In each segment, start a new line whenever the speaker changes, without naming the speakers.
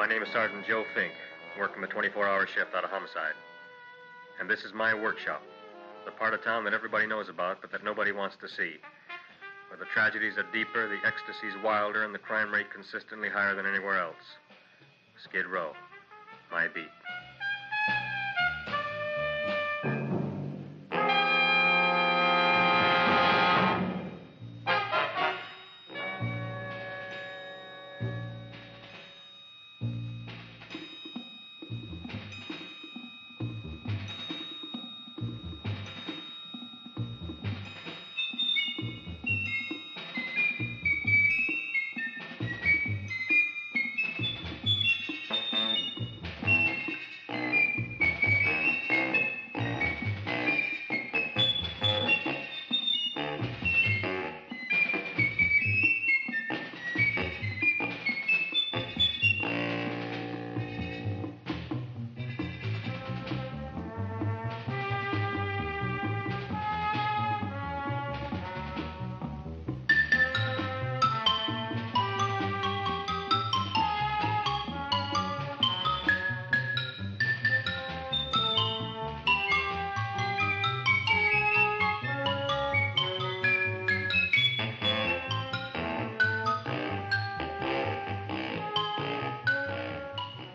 My name is Sergeant Joe Fink, working the 24-hour shift out of homicide. And this is my workshop, the part of town that everybody knows about, but that nobody wants to see. Where the tragedies are deeper, the ecstasy's wilder, and the crime rate consistently higher than anywhere else. Skid Row, my beat.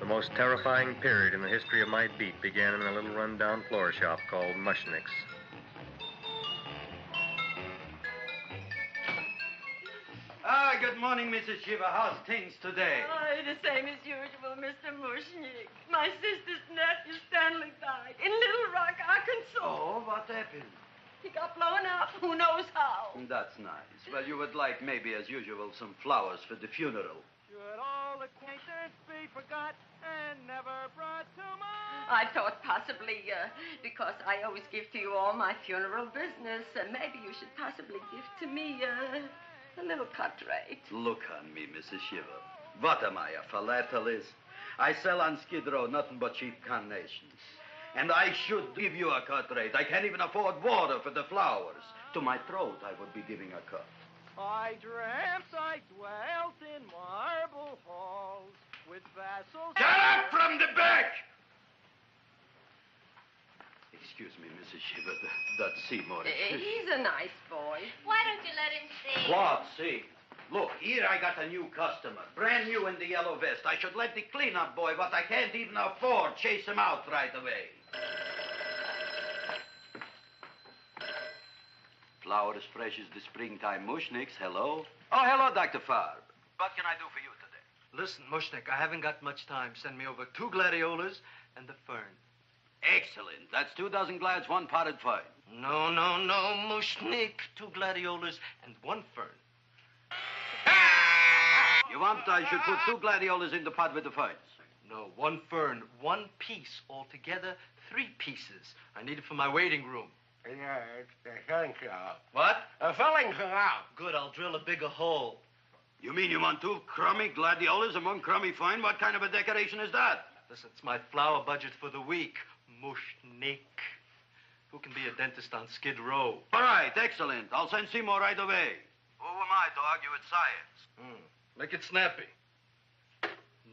The most terrifying period in the history of my beat began in a little run-down floor shop called Mushnick's.
Good morning, Mrs. Shiva. How's things today?
Oh, the same as usual, Mr. Mushnick. My sister's nephew, Stanley, died in Little Rock, Arkansas.
Oh, what happened?
He got blown up. Who knows how?
That's nice. Well, you would like, maybe as usual, some flowers for the funeral.
Should all acquaintance be forgot and never brought to mind?
I thought possibly, because I always give to you all my funeral business, maybe you should possibly give to me, a little cut rate.
Look on me, Mrs. Shiva. What am I, a philatelist? I sell on Skid Row nothing but cheap carnations. And I should give you a cut rate. I can't even afford water for the flowers. To my throat, I would be giving a cut.
I dreamt I dwelt in marble halls with vassals...
Get up from the back! Excuse me, Mrs. Shiva, that's Seymour.
He's a nice boy.
Why don't you let him see?
What, see? Look, here I got a new customer, brand new in the yellow vest. I should let the cleanup boy, but I can't even afford, chase him out right away. Flower as fresh as the springtime Mushnicks. Hello? Oh, hello, Dr. Farb. What can I do for you today?
Listen, Mushnick, I haven't got much time. Send me over 2 gladiolas and the fern.
Excellent. That's 2 dozen glads, 1 potted fern.
No, Mushnick. 2 gladiolas and 1 fern.
You want I should put 2 gladiolas in the pot with the ferns?
No, 1 fern, 1 piece. Altogether, 3 pieces. I need it for my waiting room.
Yeah, it's the filling canal.
What?
A filling canal.
Good, I'll drill a bigger hole.
You mean you want 2 crummy gladiolas and 1 crummy fern? What kind of a decoration is that?
Listen, it's my flower budget for the week. Mushnick. Who can be a dentist on Skid Row?
All right, excellent. I'll send Seymour right away. Who am I to argue with science?
Make it snappy.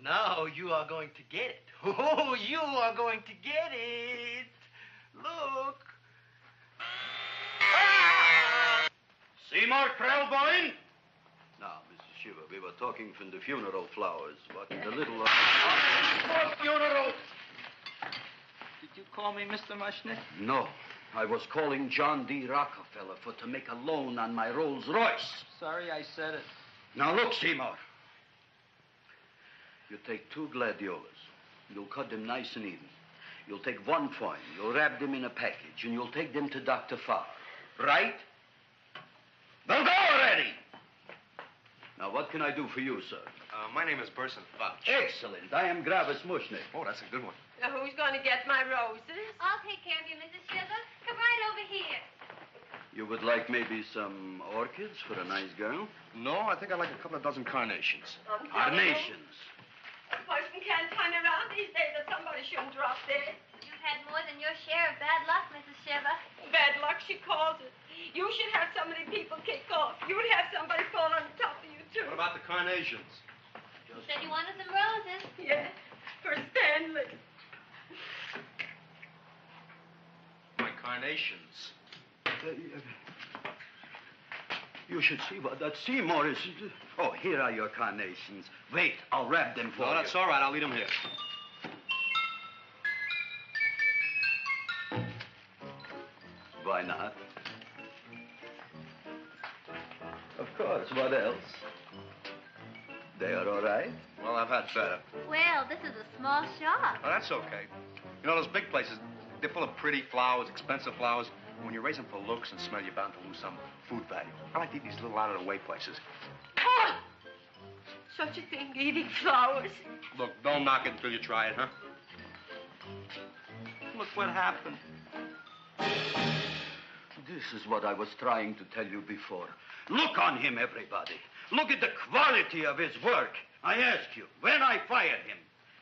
Now you are going to get it. Oh, you are going to get it. Look.
Seymour Krellboyne? Now, Mrs. Shiva, we were talking from the funeral flowers. What in the little...
funeral! Did you call me Mr. Mushnick?
No. I was calling John D. Rockefeller for to make a loan on my Rolls Royce.
Sorry I said it.
Now, look, Seymour. You take 2 gladiolas. You'll cut them nice and even. You'll take 1 fern. You'll wrap them in a package, and you'll take them to Dr. Farr. Right? Well, go already! Now, what can I do for you, sir?
My name is Burson Fudge.
Excellent. I am Gravis Mushnick.
Oh, that's a good one.
Who's going to get my roses?
I'll take care of you, Mrs. Shiva. Come right over here.
You would like maybe some orchids for a nice girl?
No, I think I'd like a couple of dozen carnations.
Carnations.
A person can't turn around these days that somebody shouldn't drop dead.
You've had more than your share of bad luck, Mrs. Shiva.
Bad luck, she calls it. You should have so many people kick off. You would have somebody fall on top of you, too.
What about the carnations?
Just
Said you wanted some roses.
Yeah, for Stanley.
My carnations.
You should see what that Seymour is. Oh, here are your carnations. Wait, I'll wrap them for you.
No, that's all right. I'll leave them here.
Why not? Of course. What else? They are all right?
Well, I've had better.
Well, this is a small shop.
Oh, that's okay. You know, those big places, they're full of pretty flowers, expensive flowers. When you raise them for looks and smell, you're bound to lose some food value. I like to eat these little out-of-the-way places.
Oh! Such a thing, eating flowers.
Look, don't knock it until you try it, huh? Look what happened.
This is what I was trying to tell you before. Look on him, everybody. Look at the quality of his work. I ask you, when I fired him,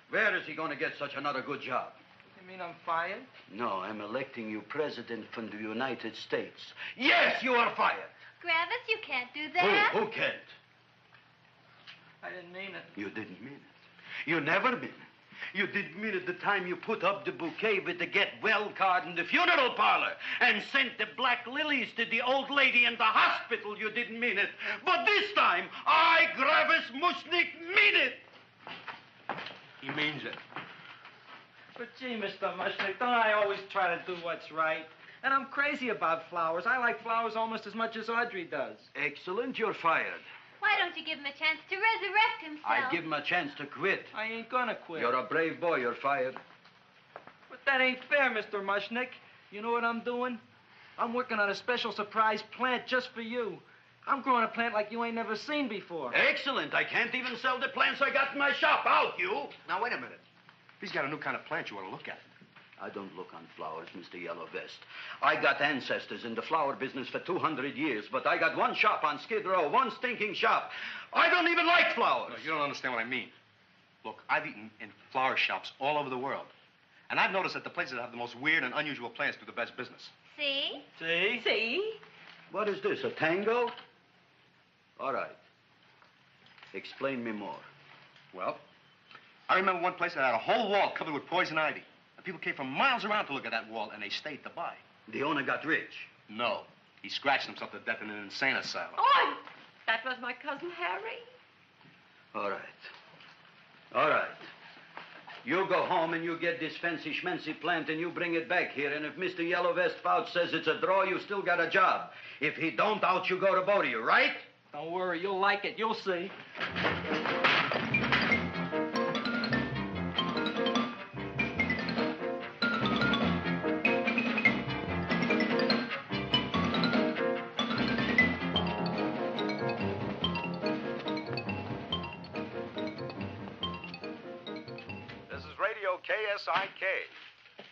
where is he going to get such another good job?
You mean I'm fired?
No, I'm electing you president from the United States. Yes, you are fired.
Gravis, you can't do that.
Who can't?
I didn't mean it.
You didn't mean it. You never mean it. You didn't mean it the time you put up the bouquet with the get well card in the funeral parlor and sent the black lilies to the old lady in the hospital. You didn't mean it. But this time, I, Gravis Mushnik, mean it.
He means it.
But gee, Mr. Mushnick, don't I always try to do what's right? And I'm crazy about flowers. I like flowers almost as much as Audrey does.
Excellent, you're fired.
Why don't you give him a chance to resurrect himself?
I give him a chance to quit.
I ain't gonna quit.
You're a brave boy, you're fired.
But that ain't fair, Mr. Mushnick. You know what I'm doing? I'm working on a special surprise plant just for you. I'm growing a plant like you ain't never seen before.
Excellent. I can't even sell the plants I got in my shop. Out, you.
Now, wait a minute. If he's got a new kind of plant, you ought to look at it.
I don't look on flowers, Mr. Yellow Vest. I got ancestors in the flower business for 200 years, but I got one shop on Skid Row, one stinking shop. I don't even like flowers.
No, you don't understand what I mean. Look, I've eaten in flower shops all over the world. And I've noticed that the places that have the most weird and unusual plants do the best business.
See?
See?
See?
What is this, a tango? All right. Explain me more.
Well, I remember one place that had a whole wall covered with poison ivy. And people came from miles around to look at that wall, and they stayed to buy.
The owner got rich.
No. He scratched himself to death in an insane asylum.
Oh, that was my cousin Harry.
All right. All right. You go home and you get this fancy schmancy plant and you bring it back here. And if Mr. Yellow Vest Fouch says it's a draw, you still got a job. If he don't, out you go to both of you, right?
Don't worry, you'll like it. You'll see.
KSIK.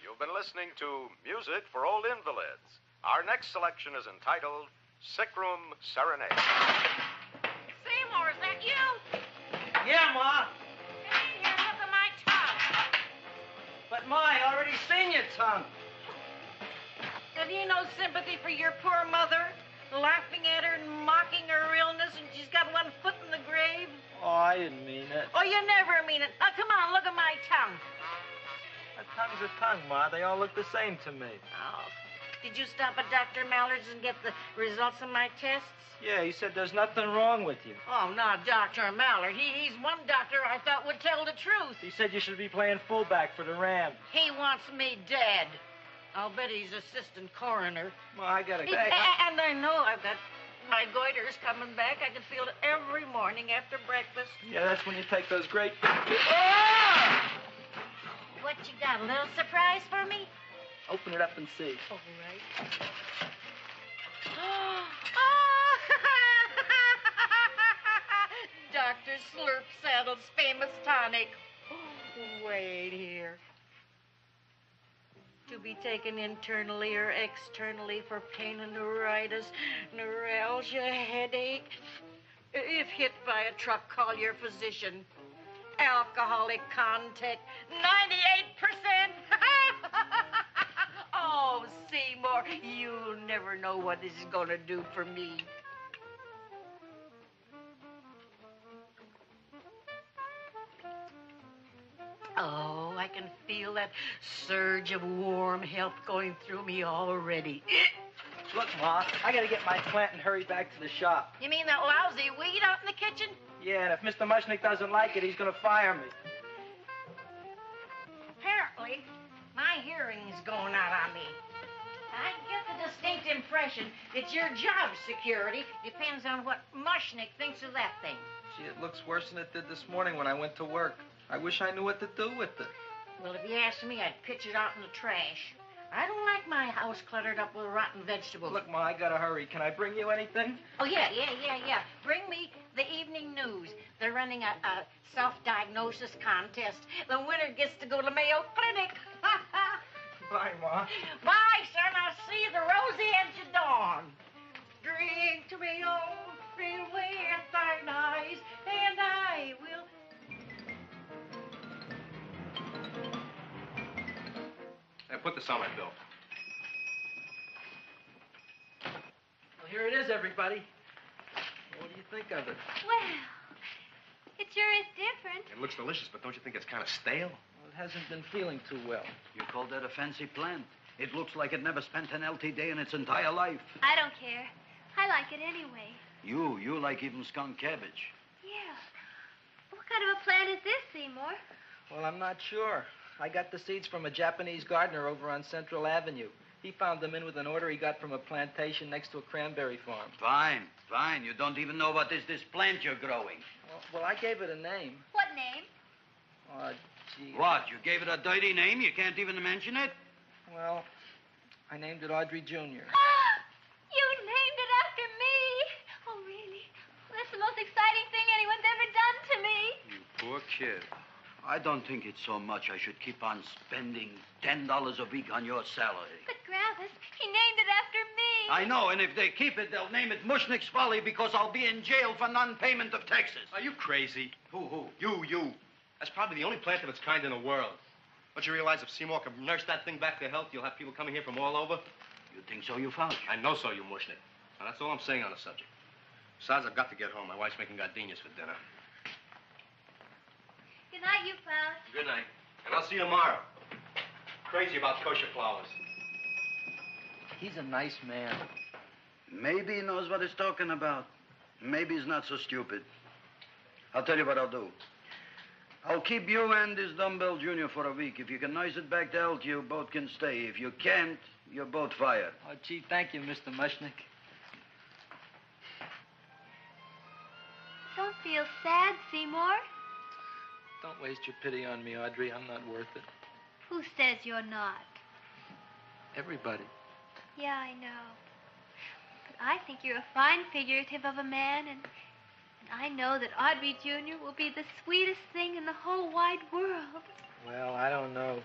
You've been listening to Music for Old Invalids. Our next selection is entitled Sick Room Serenade.
Seymour, is that you?
Yeah, Ma.
Get in here, look at my tongue.
But, Ma, I already seen your tongue.
Have you no sympathy for your poor mother? Laughing at her and mocking her illness, and she's got one foot in the grave?
Oh, I didn't mean it.
Oh, you never mean it. Oh, come on, look at my tongue.
A tongue's a tongue, Ma. They all look the same to me.
Oh, did you stop at Dr. Mallard's and get the results of my tests?
Yeah, he said there's nothing wrong with you.
Oh, not Dr. Mallard. He's one doctor I thought would tell the truth.
He said you should be playing fullback for the Rams.
He wants me dead. I'll bet he's assistant coroner.
Ma, I gotta go.
And I know I've got my goiters coming back. I can feel it every morning after breakfast.
Yeah, that's when you take those great...
What you got, a little surprise for me?
Open it up and see.
All right. Dr. Slurp Saddle's famous tonic. Wait here. To be taken internally or externally for pain and neuritis, neuralgia, headache. If hit by a truck, call your physician. Alcoholic contact, 98%. Oh, Seymour, you'll never know what this is going to do for me. feel that surge of warm health going through me already.
Look, Ma, I gotta get my plant and hurry back to the shop.
You mean that lousy weed out in the kitchen?
Yeah, and if Mr. Mushnick doesn't like it, he's gonna fire me.
Apparently, my hearing's going out on me. I get the distinct impression that your job security depends on what Mushnick thinks of that thing.
Gee, it looks worse than it did this morning when I went to work. I wish I knew what to do with it.
Well, if you asked me, I'd pitch it out in the trash. I don't like my house cluttered up with rotten vegetables.
Look, Ma, I gotta hurry. Can I bring you anything?
Oh, yeah. Bring me the evening news. They're running a self-diagnosis contest. The winner gets to go to Mayo Clinic.
Bye, Ma.
Bye, son. I'll see you the rosy edge of dawn. Drink to me, oh, fill with thine eyes, and I will...
Hey, put this on my bill.
Well, here it is, everybody. What do you think of it?
Well, it sure is different.
It looks delicious, but don't you think it's kind of stale?
Well, it hasn't been feeling too well.
You call that a fancy plant? It looks like it never spent an LT day in its entire life.
I don't care. I like it anyway.
You like even skunk cabbage.
Yeah. What kind of a plant is this, Seymour?
Well, I'm not sure. I got the seeds from a Japanese gardener over on Central Avenue. He found them in with an order he got from a plantation next to a cranberry farm.
Fine. You don't even know what is this plant you're growing.
Well, I gave it a name.
What name?
Oh, gee.
What, you gave it a dirty name? You can't even mention it?
Well, I named it Audrey Jr.
You named it after me. Oh, really? Well, that's the most exciting thing anyone's ever done to me.
You poor kid.
I don't think it's so much I should keep on spending $10 a week on your salary.
But, Gravis, he named it after me.
I know, and if they keep it, they'll name it Mushnick's Folly because I'll be in jail for non-payment of taxes.
Are you crazy?
Who?
You. That's probably the only plant of its kind in the world. Don't you realize if Seymour can nurse that thing back to health, you'll have people coming here from all over?
You think so, you found?
I know so, you mushnick. Now, that's all I'm saying on the subject. Besides, I've got to get home. My wife's making gardenias for dinner.
Good night, you fellas.
Good night. And I'll see you tomorrow. Crazy about kosher flowers.
He's a nice man.
Maybe he knows what he's talking about. Maybe he's not so stupid. I'll tell you what I'll do. I'll keep you and this dumbbell junior for a week. If you can nurse it back to health, you both can stay. If you can't, you're both fired.
Oh, gee, thank you, Mr. Mushnick.
Don't feel sad, Seymour.
Don't waste your pity on me, Audrey. I'm not worth it.
Who says you're not?
Everybody.
Yeah, I know. But I think you're a fine figurative of a man, and I know that Audrey Jr. will be the sweetest thing in the whole wide world.
Well, I don't know.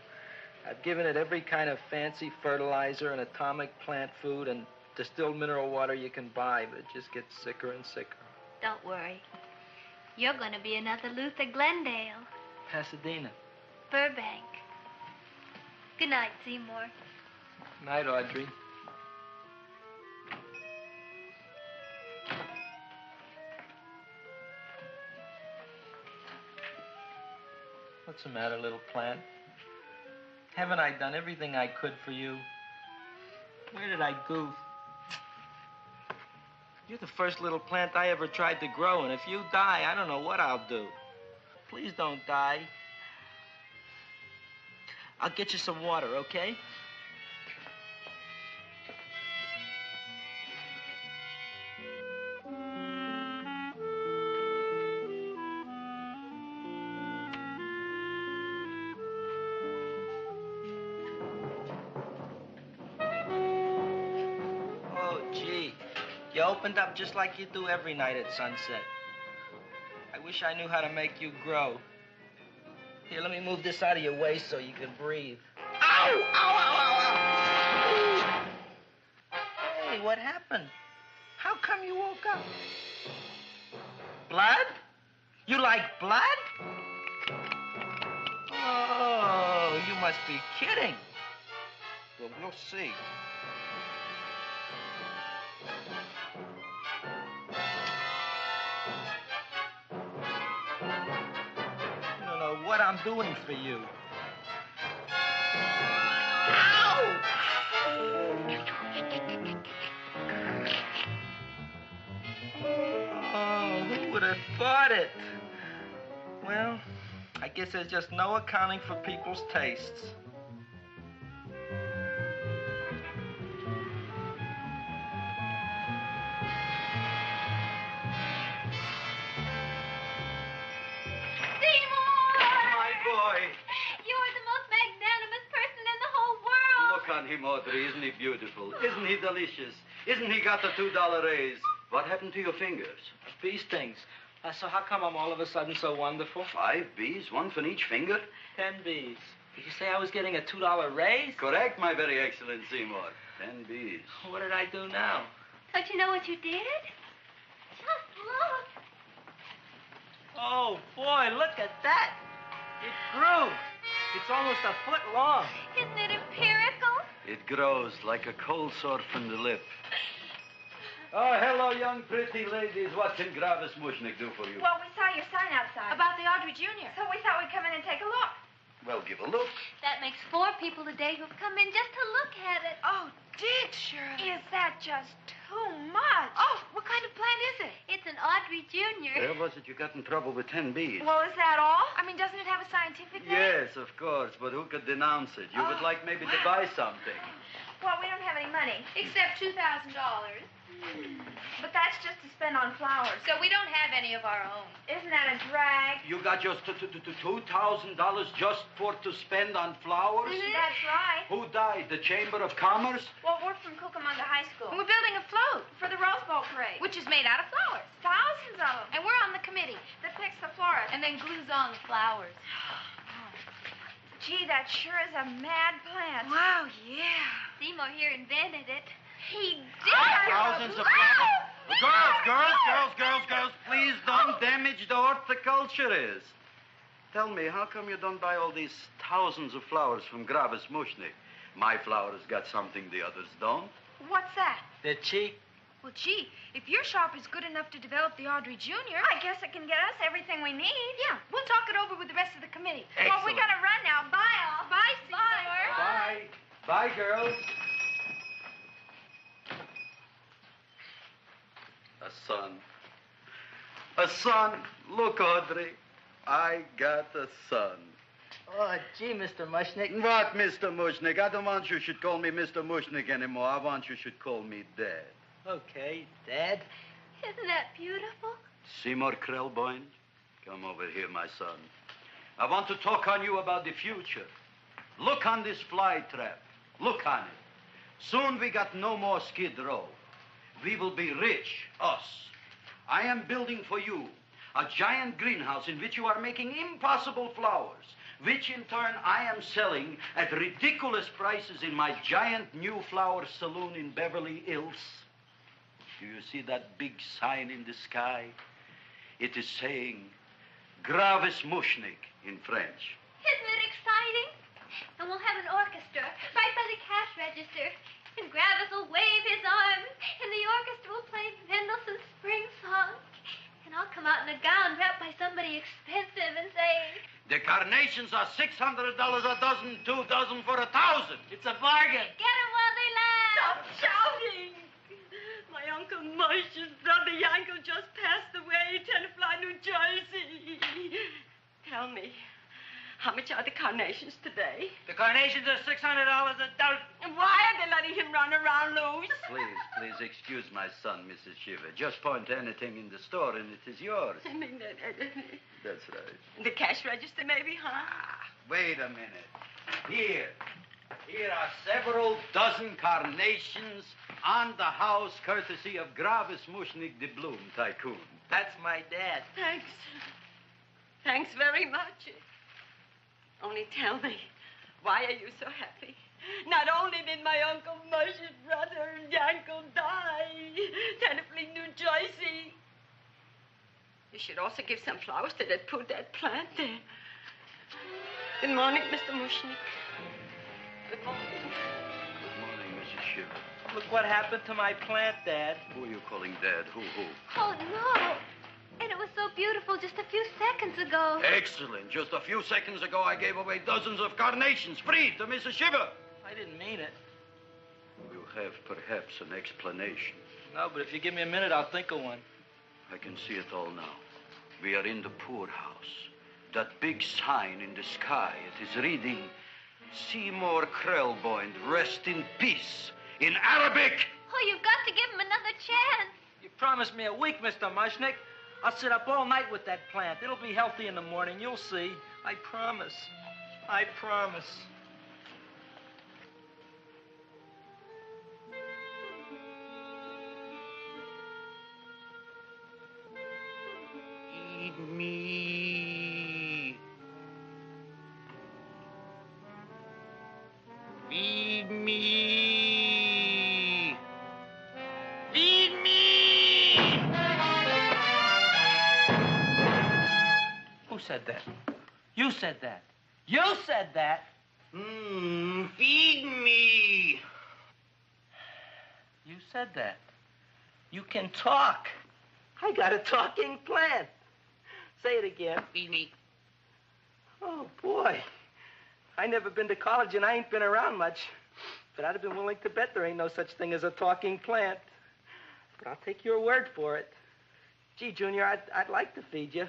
I've given it every kind of fancy fertilizer and atomic plant food and distilled mineral water you can buy, but it just gets sicker and sicker.
Don't worry. You're going to be another Luther Glendale.
Pasadena.
Burbank. Good night, Seymour.
Night, Audrey. What's the matter, little plant? Haven't I done everything I could for you? Where did I goof? You're the first little plant I ever tried to grow, and if you die, I don't know what I'll do. Please don't die. I'll get you some water, okay? You opened up just like you do every night at sunset. I wish I knew how to make you grow. Here, let me move this out of your way so you can breathe. Ow! Ow, ow, ow, ow! Hey, what happened? How come you woke up? Blood? You like blood? Oh, you must be kidding. Well, we'll see. What I'm doing for you. Who would have thought it? Well, I guess there's just no accounting for people's tastes.
My boy.
You're the most magnanimous person in the whole world.
Look on him, Audrey. Isn't he beautiful? Isn't he delicious? Isn't he got the $2 raise? What happened to your fingers?
Bee stings. So how come I'm all of a sudden so wonderful?
5 bees, one from each finger?
10 bees. Did you say I was getting a $2 raise?
Correct, my very excellent Seymour. 10 bees.
What did I do now?
Don't you know what you did? Just look.
Oh, boy, look at that. It grew. It's almost a foot long.
Isn't it empirical?
It grows like a cold sore from the lip. Oh, hello, young pretty ladies. What can Gravis Mushnick do for you?
Well, we saw your sign outside. About the Audrey Jr. So we thought we'd come in and take a look.
Well, give a look.
That makes 4 people today who've come in just to look at it.
Oh, Dick, Shirley. Is that just too much? Oh, what kind of plant is it?
It's an Audrey Jr.
Where was it you got in trouble with 10 bees?
Well, is that all? I mean, doesn't it have a scientific name?
Yes, of course, but who could denounce it? You would like maybe to buy something.
Well, we don't have any money. Except $2,000. But that's just to spend on flowers.
So we don't have any of our own.
Isn't that a drag?
You got just $2,000 just to spend on flowers?
That's right.
Who died? The Chamber of Commerce?
Well, we're from Cucamonga High School. We're building a float for the Rose Bowl parade.
Which is made out of flowers.
Thousands of them.
And we're on the committee
that picks the florist.
and then glues on the flowers.
Gee, that sure is a mad plant.
Wow, yeah.
Seymour here invented it.
He did.
Thousands of flowers. Girls, please don't damage the horticulturist. Tell me, how come you don't buy all these thousands of flowers from Gravis Mushnick? My flowers got something the others don't.
What's that?
They're cheap.
Well, gee, if your shop is good enough to develop the Audrey Jr., I guess it can get us everything we need. Yeah, we'll talk it over with the rest of the committee. Well, we gotta run now. Bye, all. Bye, Seymour.
Bye. Bye, girls. A son. A son. Look, Audrey. I got a son.
Oh, gee, Mr. Mushnick.
What, Mr. Mushnick? I don't want you should call me Mr. Mushnick anymore. I want you should call me Dad.
Okay, Dad.
Isn't that beautiful?
Seymour Krelboyne, come over here, my son. I want to talk on you about the future. Look on this fly trap. Look on it. Soon we got no more Skid Row. We will be rich, us. I am building for you a giant greenhouse in which you are making impossible flowers, which in turn I am selling at ridiculous prices in my giant new flower saloon in Beverly Hills. Do you see that big sign in the sky? It is saying Gravis Mushnick in French.
Isn't it exciting? And we'll have an orchestra right by the cash register. And Gravis will wave his arms. And the orchestra will play Mendelssohn's Spring Song. And I'll come out in a gown wrapped by somebody expensive and say...
The carnations are $600 a dozen, 2 dozen for 1,000.
It's a bargain.
Get 'em while they last.
Stop shouting! My Uncle Mosh's brother Yankel just passed away, Tenafly, New Jersey. Tell me, how much are the carnations today?
The carnations are $600 a dozen.
And why are they letting him run around loose?
Please excuse my son, Mrs. Shiver. Just point to anything in the store and it is yours.
I mean,
That's right.
the cash register maybe, huh?
Wait a minute. Here are several dozen carnations on the house courtesy of Gravis Mushnick, the Bloom Tycoon.
That's my dad.
Thanks. Thanks very much. Only tell me, why are you so happy? Not only did my Uncle Mosh's brother Yankel die, Tenafly, New Jersey, you should also give some flowers to that poor dead plant there. Good morning, Mr. Mushnick. Good morning.
Good morning, Mrs. Shiver.
Look what happened to my plant, Dad.
Who are you calling Dad? Who?
Oh, no. And it was so beautiful just a few seconds ago.
Excellent. Just a few seconds ago, I gave away dozens of carnations free to Mrs. Shiver.
I didn't mean it.
You have perhaps an explanation.
No, but if you give me a minute, I'll think of one.
I can see it all now. We are in the poorhouse. That big sign in the sky, it is reading, Seymour Krelboyne, rest in peace, in Arabic.
Oh, you've got to give him another chance.
You promised me a week, Mr. Mushnick. I'll sit up all night with that plant. It'll be healthy in the morning. You'll see. I promise. I promise.
Feed me. Feed me. Feed me.
Who said that? You said that. You said that.
Feed me.
You said that. You can talk. I got a talking plant. Say it again.
Feed me.
Oh, boy. I never been to college and I ain't been around much. But I'd have been willing to bet there ain't no such thing as a talking plant. But I'll take your word for it. Gee, Junior, I'd like to feed you.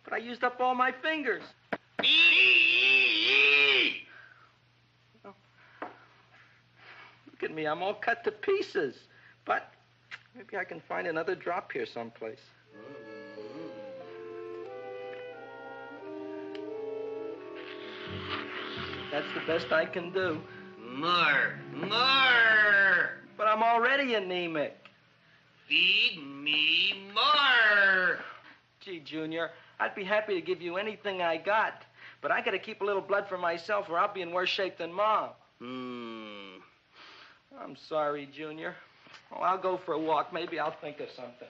But I used up all my fingers. Oh. Look at me. I'm all cut to pieces. But maybe I can find another drop here someplace. That's the best I can do.
More.
But I'm already anemic.
Feed me more.
Gee, Junior, I'd be happy to give you anything I got. But I gotta keep a little blood for myself or I'll be in worse shape than Mom. I'm sorry, Junior. Well, I'll go for a walk. Maybe I'll think of something.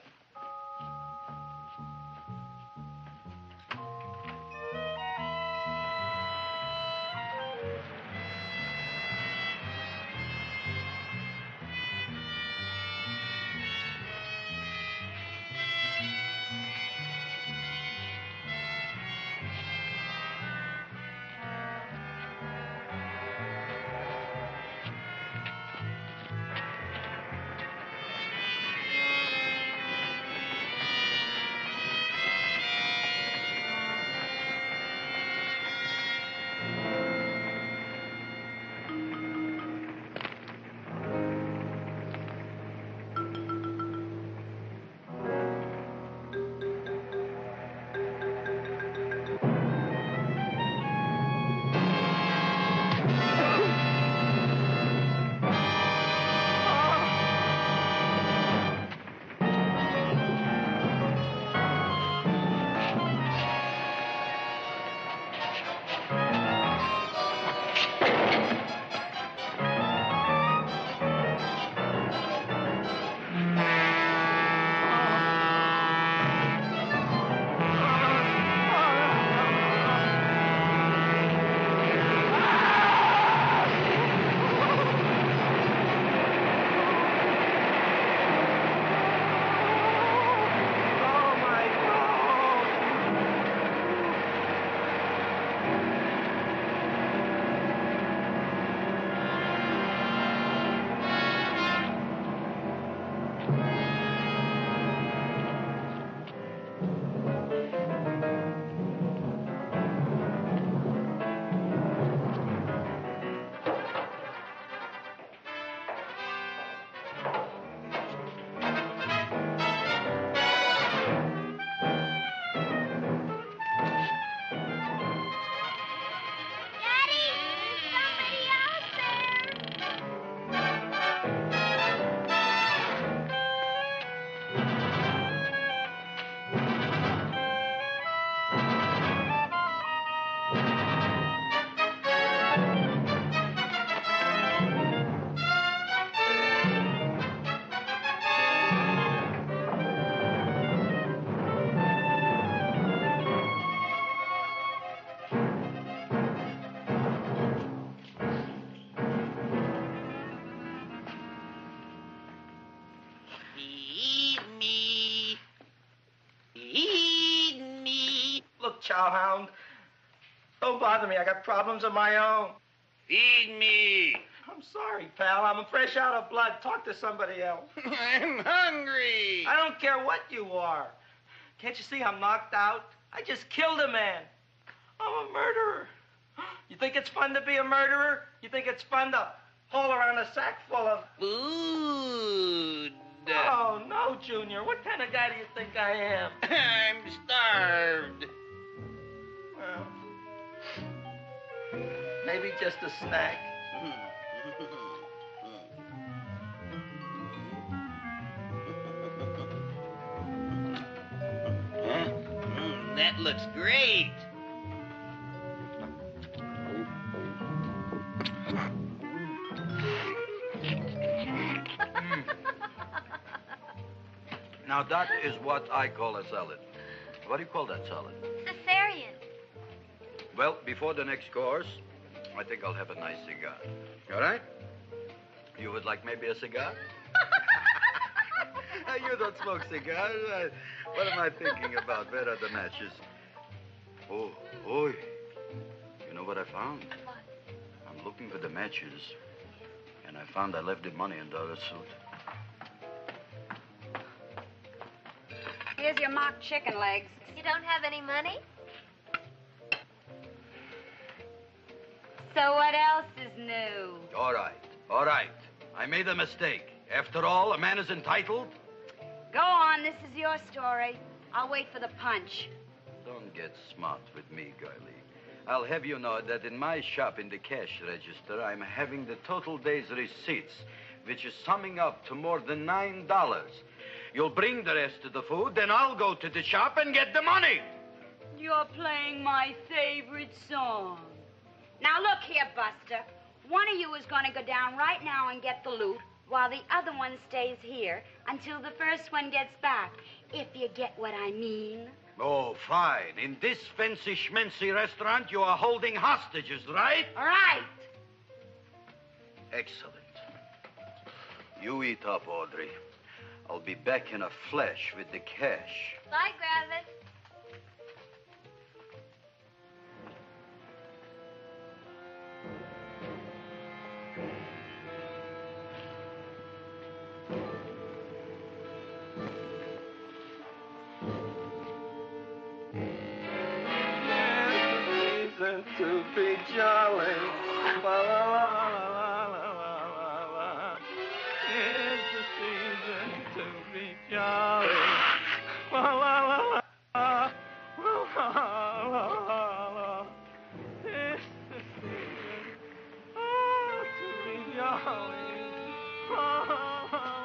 Chowhound. Don't bother me. I got problems of my own.
Feed me.
I'm sorry, pal. I'm fresh out of blood. Talk to somebody else.
I'm hungry.
I don't care what you are. Can't you see I'm knocked out? I just killed a man. I'm a murderer. You think it's fun to be a murderer? You think it's fun to haul around a sack full of...
Food.
Oh, no, Junior. What kind of guy do you think I am?
I'm starved.
Well, maybe just a snack.
That looks great.
Now, that is what I call a salad. What do you call that salad?
Caesarean.
Well, before the next course, I think I'll have a nice cigar. All right? You would like maybe a cigar? You don't smoke cigars. What am I thinking about? Where are the matches? Oh, oi. You know what I found?
What?
I'm looking for the matches, and I found I left the money in the other suit.
Here's your mock chicken legs.
You don't have any money?
So what else is new?
All right. I made a mistake. After all, a man is entitled.
Go on, this is your story. I'll wait for the punch.
Don't get smart with me, girlie. I'll have you know that in my shop in the cash register, I'm having the total day's receipts, which is summing up to more than $9. You'll bring the rest of the food, then I'll go to the shop and get the money.
You're playing my favorite song. Now, look here, Buster. One of you is going to go down right now and get the loot, while the other one stays here until the first one gets back, if you get what I mean.
Oh, fine. In this fancy schmancy restaurant, you are holding hostages, right?
Right.
Excellent. You eat up, Audrey. I'll be back in a flash with the cash.
Bye, Gravis.
To be jolly. La, la, la, la, la, la, la. It's the season to be jolly. La, la, la, la, la, la, la, la. It's the season to be jolly. La, la, la, la, la, la.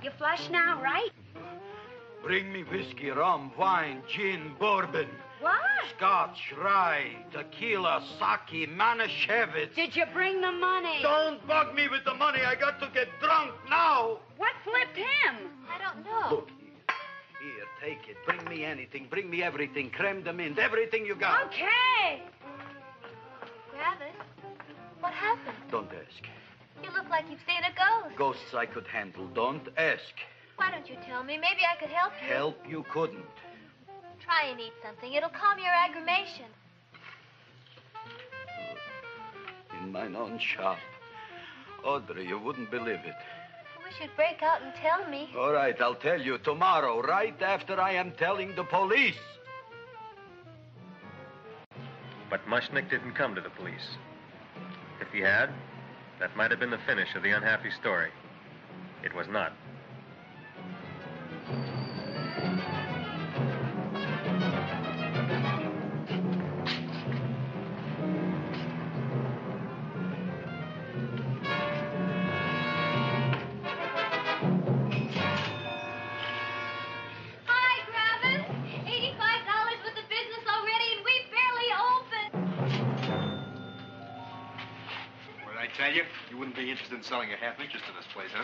You flush now, right?
Bring me whiskey, rum, wine, gin, bourbon.
What?
Scotch, rye, tequila, sake, Manischewitz.
Did you bring the money?
Don't bug me with the money. I got to get drunk now.
What flipped him?
I don't know.
Look, here, take it. Bring me anything. Bring me everything. Creme de mint. Everything you got.
Okay.
Gravis, what happened?
Don't ask.
You look like you've seen a ghost.
Ghosts I could handle. Don't ask.
Why don't you tell me? Maybe I could help you.
Help you couldn't.
Try and eat something. It'll calm your aggravation.
In mine own shop. Audrey, you wouldn't believe it.
I wish you'd break out and tell me.
All right, I'll tell you tomorrow, right after I am telling the police.
But Mushnick didn't come to the police. If he had, that might have been the finish of the unhappy story. It was not.
Hi, Gravis. $85 with the business already, and we barely opened.
What did I tell you? You wouldn't be interested in selling a half interest in this place, huh?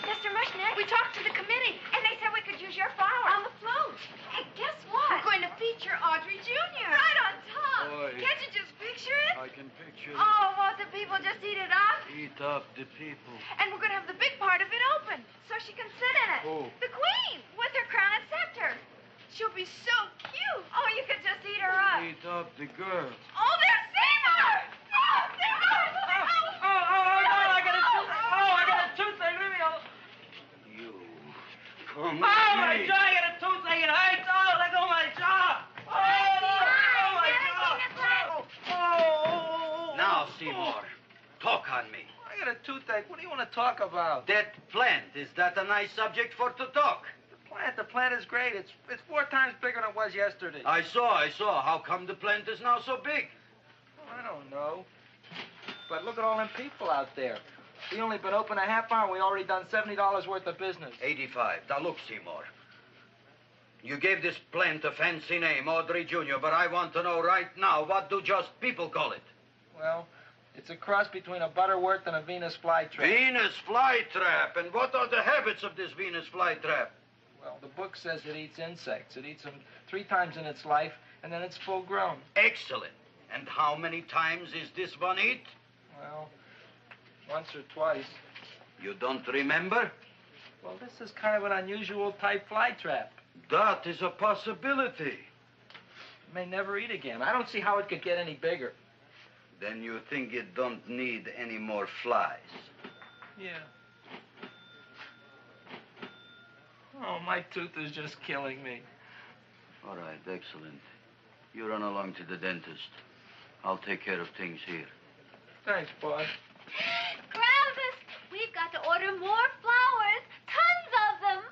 Mr. Mushnick, we talked to the committee, and they said we could use your flower. On the float. Hey, guess what? We're going to feature Audrey Jr. Right on top.
Boy.
Can't you just picture it?
I can picture it.
Oh, won't the people just eat it up?
Eat up the people.
And we're going to have the big part of it open, so she can sit in it.
Who?
The queen, with her crown and scepter. She'll be so cute. Oh, you could just eat her up.
Eat up the girl.
Oh, there's Seymour! Oh, Seymour!
I got a toothache. Leave me alone.
You. Come
Oh,
with
my
me.
jaw, I got a toothache. It hurts. Oh, let go of my jaw. My jaw. Oh.
Now, Seymour, talk on me.
I got a toothache. What do you want to talk about?
That plant, is that a nice subject for to talk?
The plant is great. It's 4 times bigger than it was yesterday.
I saw. How come the plant is now so big?
I don't know. But look at all them people out there. We only been open a half hour, and we already done $70 worth of business.
85. Now, look, Seymour. You gave this plant a fancy name, Audrey Jr., but I want to know right now, what do just people call it?
Well, it's a cross between a Butterworth and a Venus flytrap.
Venus flytrap. And what are the habits of this Venus flytrap?
Well, the book says it eats insects. It eats them 3 times in its life, and then it's full grown.
Excellent. And how many times is this one eat?
Well, once or twice.
You don't remember?
Well, this is kind of an unusual type flytrap.
That is a possibility.
It may never eat again. I don't see how it could get any bigger.
Then you think it don't need any more flies?
Yeah. Oh, my tooth is just killing me.
All right, excellent. You run along to the dentist. I'll take care of things here.
Thanks, boss.
Gravis, we've got to order more flowers. Tons of them.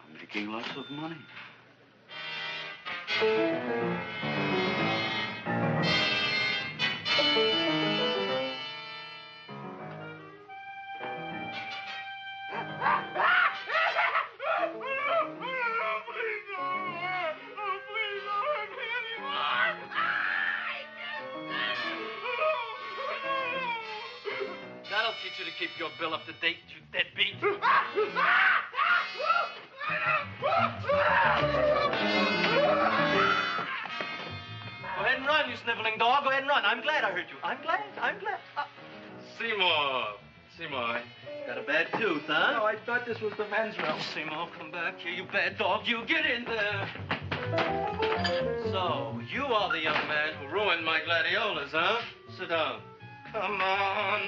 I'm making lots of money.
That'll teach you to keep your bill up to date, you deadbeat. Go ahead and run, you sniveling dog. Go ahead and run. I'm glad I hurt you. I'm glad. Seymour, got a bad tooth, huh?
No, I thought this was the men's room.
Seymour, come back here, you bad dog. You get in there. So, you are the young man who ruined my gladiolas, huh? Sit down. Come on.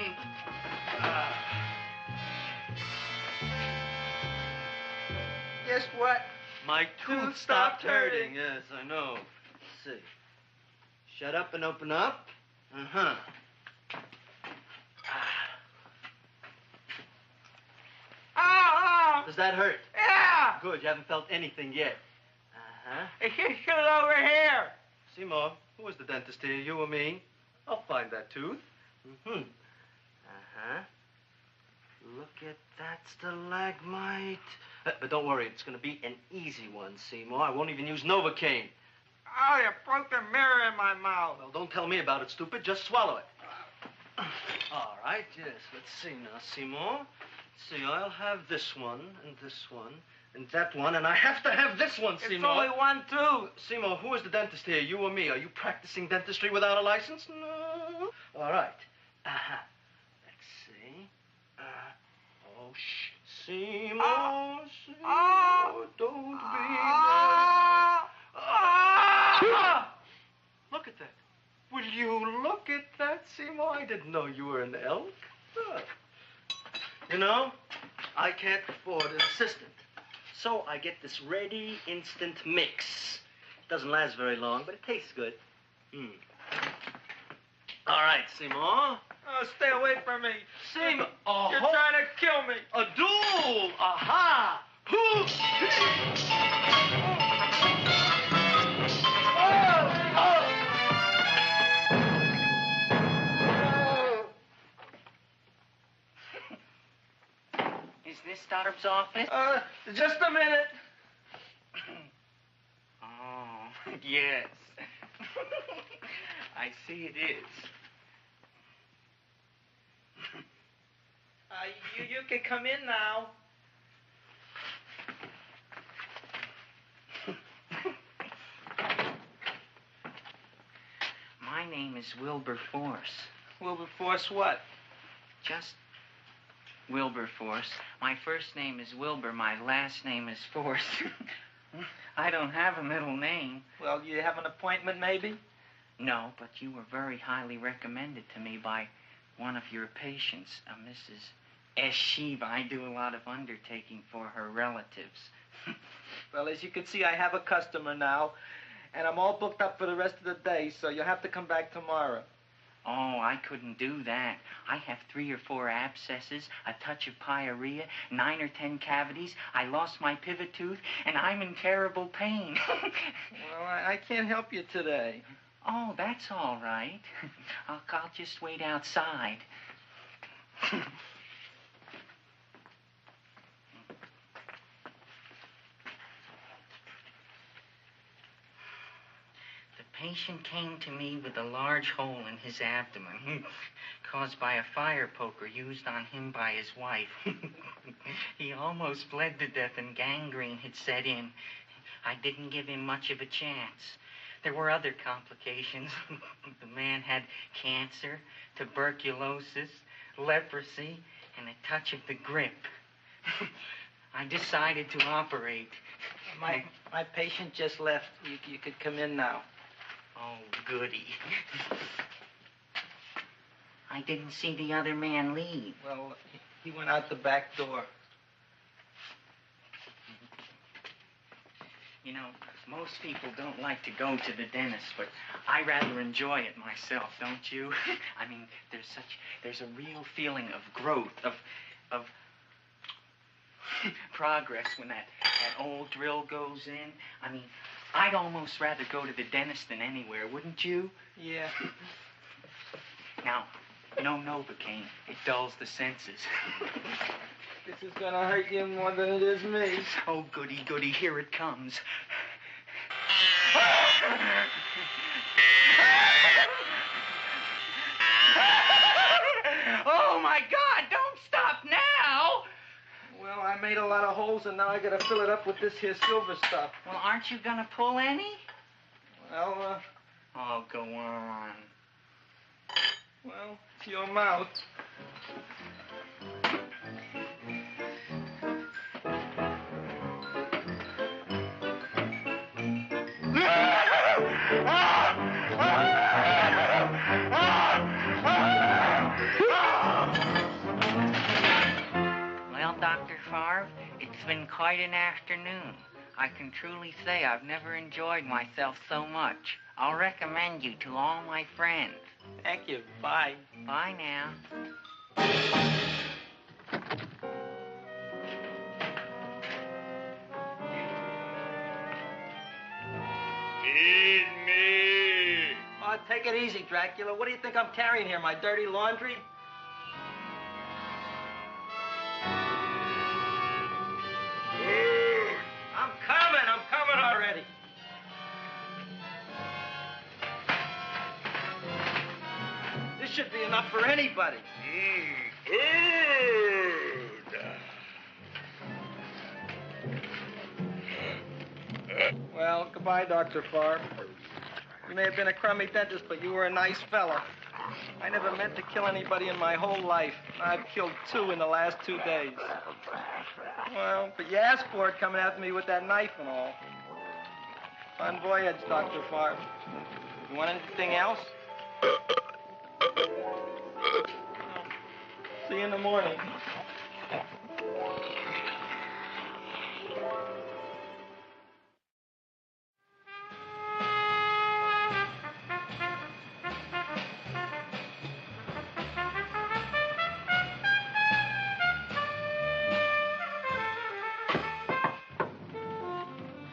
Guess what?
My tooth stopped hurting. Yes, I know. Let's see. Shut up and open up. Uh-huh.
Oh!
Does that hurt?
Yeah!
Good, you haven't felt anything yet. Uh-huh.
Get it over here.
Seymour, who is the dentist here, you or me? I'll find that tooth. Mm-hmm. Uh-huh. Look at that stalagmite. But don't worry, it's going to be an easy one, Seymour. I won't even use Novocaine.
Oh, you broke the mirror in my mouth.
Well, don't tell me about it, stupid. Just swallow it. All right, yes. Let's see now, Seymour. Let's see, I'll have this one, and that one, and I have to have this one, Seymour.
It's only one tooth.
Seymour, who is the dentist here, you or me? Are you practicing dentistry without a license? No. All right. Uh-huh. Let's see. Oh, shh. Seymour, Seymour, don't be mad. Look at that. Will you look at that, Seymour? I didn't know you were an elk. You know, I can't afford an assistant. So I get this ready instant mix. Doesn't last very long, but it tastes good. All right, Seymour.
Oh, stay away from me.
Seymour.
You're trying to kill me.
A duel. Aha.
Is this Stoddard's office?
Just a minute.
Oh, yes. I see it is.
You can come in now.
My name is Wilbur Force.
Wilberforce what?
Just Wilberforce. My first name is Wilbur. My last name is Force. I don't have a middle name.
Well, you have an appointment, maybe?
No, but you were very highly recommended to me by one of your patients, Mrs. S. Shiva. I do a lot of undertaking for her relatives.
Well, as you can see, I have a customer now, and I'm all booked up for the rest of the day, so you'll have to come back tomorrow.
Oh, I couldn't do that. I have 3 or 4 abscesses, a touch of pyorrhea, 9 or 10 cavities. I lost my pivot tooth, and I'm in terrible pain.
Well, I can't help you today.
Oh, that's all right. I'll just wait outside. The patient came to me with a large hole in his abdomen caused by a fire poker used on him by his wife. He almost bled to death and gangrene had set in. I didn't give him much of a chance. There were other complications. The man had cancer, tuberculosis, leprosy, and a touch of the grip. I decided to operate.
My patient just left. You could come in now.
Oh, goody. I didn't see the other man leave.
Well, he went out the back door.
You know, most people don't like to go to the dentist, but I rather enjoy it myself, don't you? I mean, there's a real feeling of growth, of progress when that old drill goes in. I mean, I'd almost rather go to the dentist than anywhere, wouldn't you?
Yeah.
Now, no Novocaine. It dulls the senses.
This is gonna hurt you more than it is me.
Oh, goody, goody, here it comes. Oh, my God, don't stop now!
Well, I made a lot of holes, and now I gotta fill it up with this here silver stuff.
Well, aren't you gonna pull any?
Well,
Oh, go on.
Well, it's your mouth.
Well, Dr. Favre, it's been quite an afternoon. I can truly say I've never enjoyed myself so much. I'll recommend you to all my friends.
Thank you. Bye.
Bye now.
Feed me.
Oh, take it easy, Dracula. What do you think I'm carrying here, my dirty laundry? I'm coming already. This should be enough for anybody. Well, goodbye, Dr. Favre. You may have been a crummy dentist, but you were a nice fella. I never meant to kill anybody in my whole life. I've killed 2 in the last 2 days. Well, but you asked for it coming after me with that knife and all. Bon voyage, Dr. Favre. You want anything else? See you in the morning.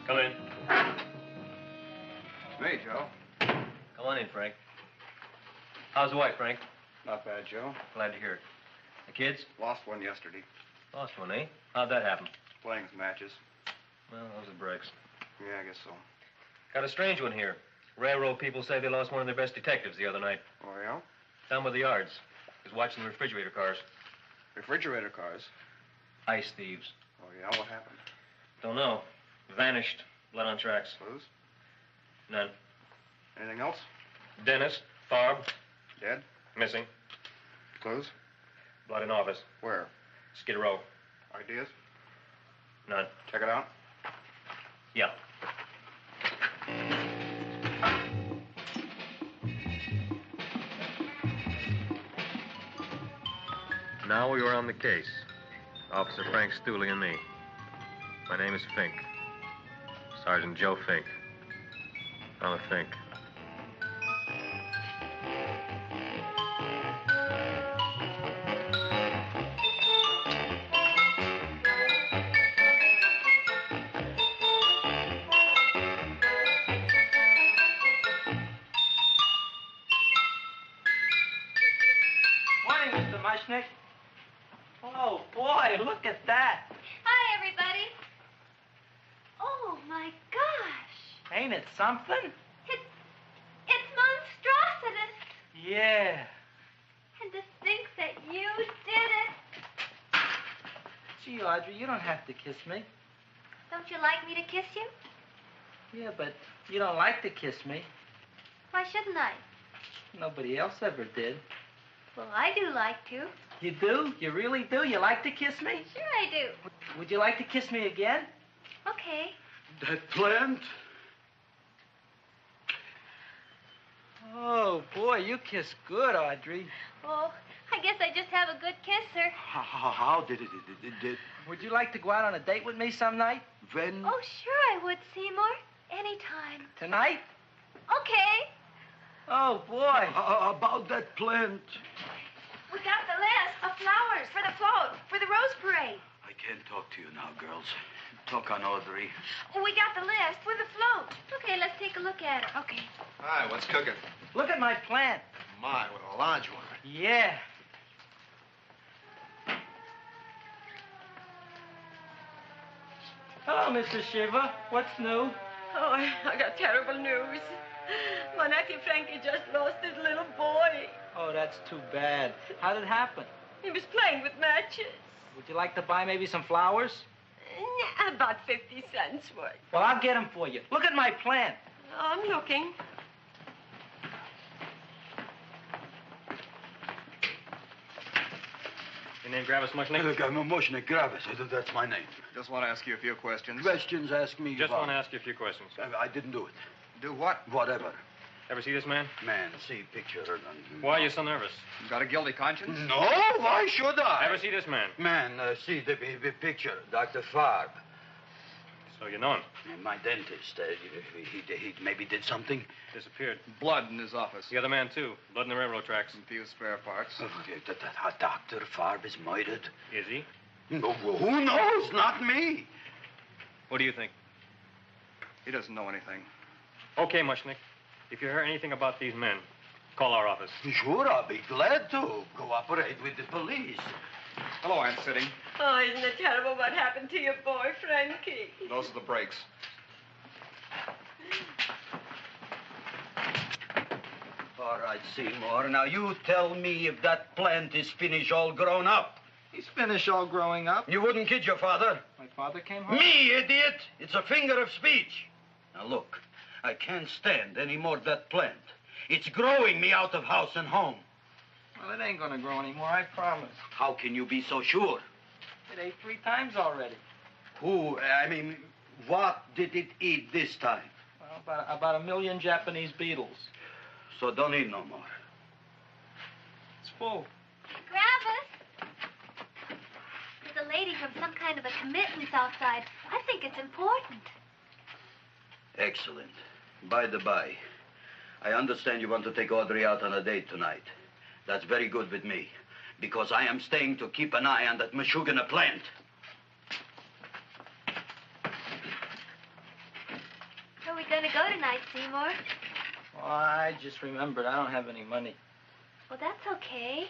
Come in.
Hey, Joe.
Come on in, Frank. How's the wife, Frank?
Not bad, Joe.
Glad to hear it. The kids?
Lost one yesterday.
Lost one, eh? How'd that happen?
Playing some matches.
Well, those are breaks.
Yeah, I guess so.
Got a strange one here. Railroad people say they lost one of their best detectives the other night.
Oh, yeah?
Down by the yards. He was watching the refrigerator cars.
Refrigerator cars?
Ice thieves.
Oh, yeah? What happened?
Don't know. Vanished. Blood on tracks.
Clues?
None.
Anything else?
Dennis. Farb.
Dead?
Missing.
Clues?
Blood in office.
Where?
Skid Row.
Ideas?
None.
Check it out.
Yeah. Now we are on the case. Officer Frank Stooley and me. My name is Fink. Sergeant Joe Fink. I'm a Fink.
Morning, Mr. Mushnick. Oh, boy, look at that.
Hi, everybody. Oh, my gosh.
Ain't it something?
It's monstrositous.
Yeah.
And to think that you did it.
Gee, Audrey, you don't have to kiss me.
Don't you like me to kiss you?
Yeah, but you don't like to kiss me.
Why shouldn't I?
Nobody else ever did.
Well, I do like to.
You do? You really do? You like to kiss me?
Sure I do.
Would you like to kiss me again?
Okay.
That plant?
Oh, boy, you kiss good, Audrey.
Oh, I guess I just have a good kisser.
How did it?
Would you like to go out on a date with me some night?
When?
Oh, sure I would, Seymour. Anytime.
Tonight?
Okay.
Oh, boy.
About that plant.
We got the list of flowers for the float, for the Rose Parade.
I can't talk to you now, girls. Talk on Audrey.
We got the list for the float.
Okay, let's take a look at it.
Okay.
Hi, what's cooking?
Look at my plant.
My, what a large one.
Yeah. Hello, Mr. Shiva. What's new?
Oh, I got terrible news. My nephew Frankie just lost his little boy.
Oh, that's too bad. How did it happen?
He was playing with matches.
Would you like to buy maybe some flowers?
About 50 cents worth.
Well, I'll get them for you. Look at my plant.
I'm looking.
Your name Gravis Mushnick?
Look, I'm a Mushnick Gravis. That's my name.
Just want to ask you a few questions.
Questions, ask me.
Just
about-
want to ask you a few questions.
I didn't do it.
Do what?
Whatever.
Ever see this man?
Man, see picture.
Why are you so nervous?
You got a guilty conscience?
No, why should I?
Ever see this man?
Man, see the picture. Dr. Farb.
So you know him.
My dentist. He maybe did something.
Disappeared.
Blood in his office.
The other man, too. Blood in the railroad tracks.
And a few spare parts.
Dr. Farb is murdered.
Is he?
No, who knows? Not me.
What do you think?
He doesn't know anything.
Okay, Mushnick. If you hear anything about these men, call our office.
Sure, I'll be glad to cooperate with the police.
Hello, Aunt Sitting.
Oh, isn't it terrible what happened to your boy, Frankie?
Those are the brakes.
All right, Seymour. Now, you tell me if that plant is finished all grown up.
He's finished all growing up.
You wouldn't kid your father?
My father came home?
Me, idiot! It's a finger of speech. Now, look. I can't stand any more of that plant. It's growing me out of house and home.
Well, it ain't gonna grow anymore, I promise.
How can you be so sure?
It ate 3 times already.
What did it eat this time?
Well, about 1 million Japanese beetles.
So don't eat no more.
It's full.
Gravis. There's a lady from some kind of a committee's outside. I think it's important.
Excellent. By the by, I understand you want to take Audrey out on a date tonight. That's very good with me, because I am staying to keep an eye on that Meshuggah plant.
Where are we going to go tonight, Seymour?
Oh, I just remembered I don't have any money.
Well, that's okay.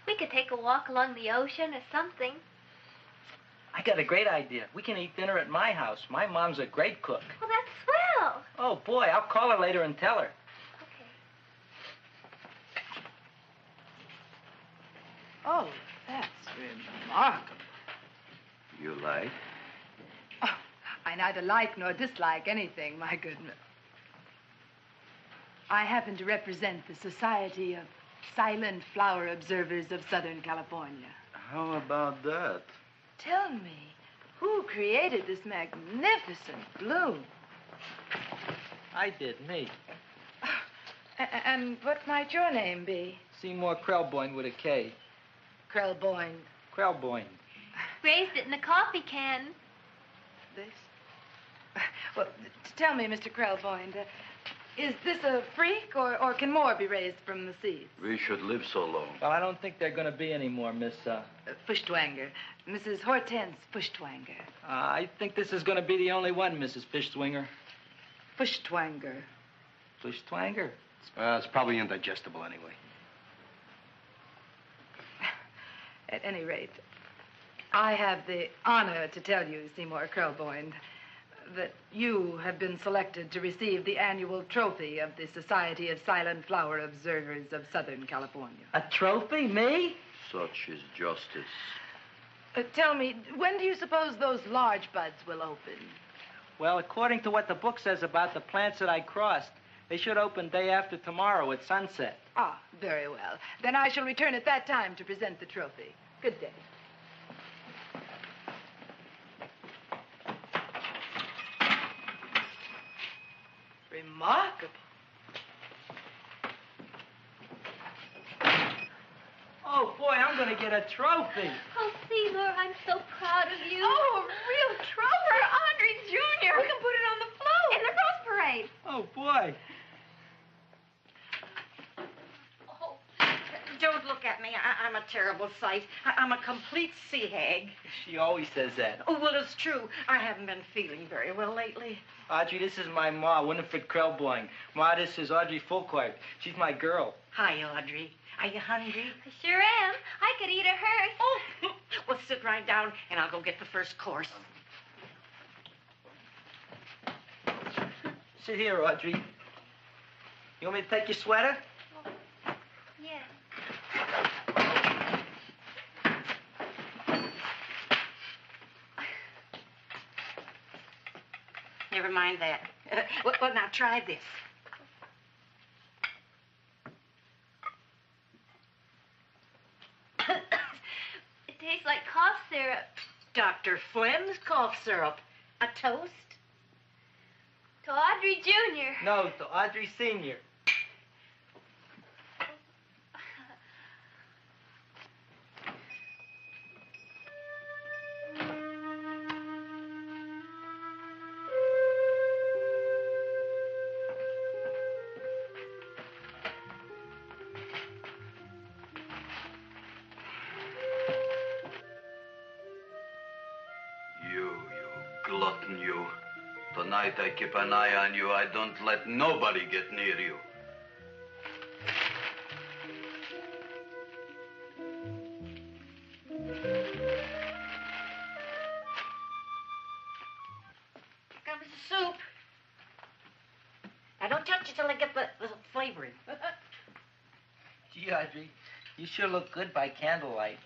We could take a walk along the ocean or something.
I got a great idea. We can eat dinner at my house. My mom's a great cook.
Well, that's swell.
Oh, boy, I'll call her later and tell her.
Okay.
Oh, that's remarkable.
You like?
Oh, I neither like nor dislike anything, my goodness. I happen to represent the Society of Silent Flower Observers of Southern California.
How about that?
Tell me, who created this magnificent bloom?
I did, me.
And what might your name be?
Seymour Krelboyne with a K.
Krelboyne.
Krelboyne.
Raised it in a coffee can.
This? Well, tell me, Mr. Krelboyne, is this a freak, or can more be raised from the seeds?
We should live so long.
Well, I don't think there are going to be any more, Miss,
Fuschtwanger. Mrs. Hortense Fuschtwanger.
I think this is going to be the only one, Mrs. Fishtwinger.
Fuschtwanger.
Fishtwanger?
It's probably indigestible anyway.
At any rate, I have the honor to tell you, Seymour Krelboyne, that you have been selected to receive the annual trophy of the Society of Silent Flower Observers of Southern California.
A trophy? Me?
Such is justice.
Tell me, when do you suppose those large buds will open?
Well, according to what the book says about the plants that I crossed, they should open day after tomorrow at sunset.
Ah, very well. Then I shall return at that time to present the trophy. Good day. Remarkable.
Oh, boy, I'm going to get a trophy.
Oh, Seymour, I'm so proud of you.
Oh, a real trophy for Audrey Jr. We can put it on the float. In the Rose Parade.
Oh, boy.
Don't look at me. I'm a terrible sight. I'm a complete sea hag.
She always says that.
Oh, well, it's true. I haven't been feeling very well lately.
Audrey, this is my ma, Winifred Krelboyne. Ma, this is Audrey Fulcourt. She's my girl.
Hi, Audrey. Are you hungry?
I sure am. I could eat a hearse.
Oh, well, sit right down, and I'll go get the first course.
Sit here, Audrey. You want me to take your sweater?
Yeah.
Never mind that. Well, now try this.
It tastes like cough syrup.
Dr. Flynn's cough syrup. A toast?
To Audrey Jr.
No, to Audrey Sr.
You glutton, you. Tonight I keep an eye on you. I don't let nobody get near you.
Comes the soup. Now, don't touch it till I get the flavoring.
Gee, Audrey, you sure look good by candlelight.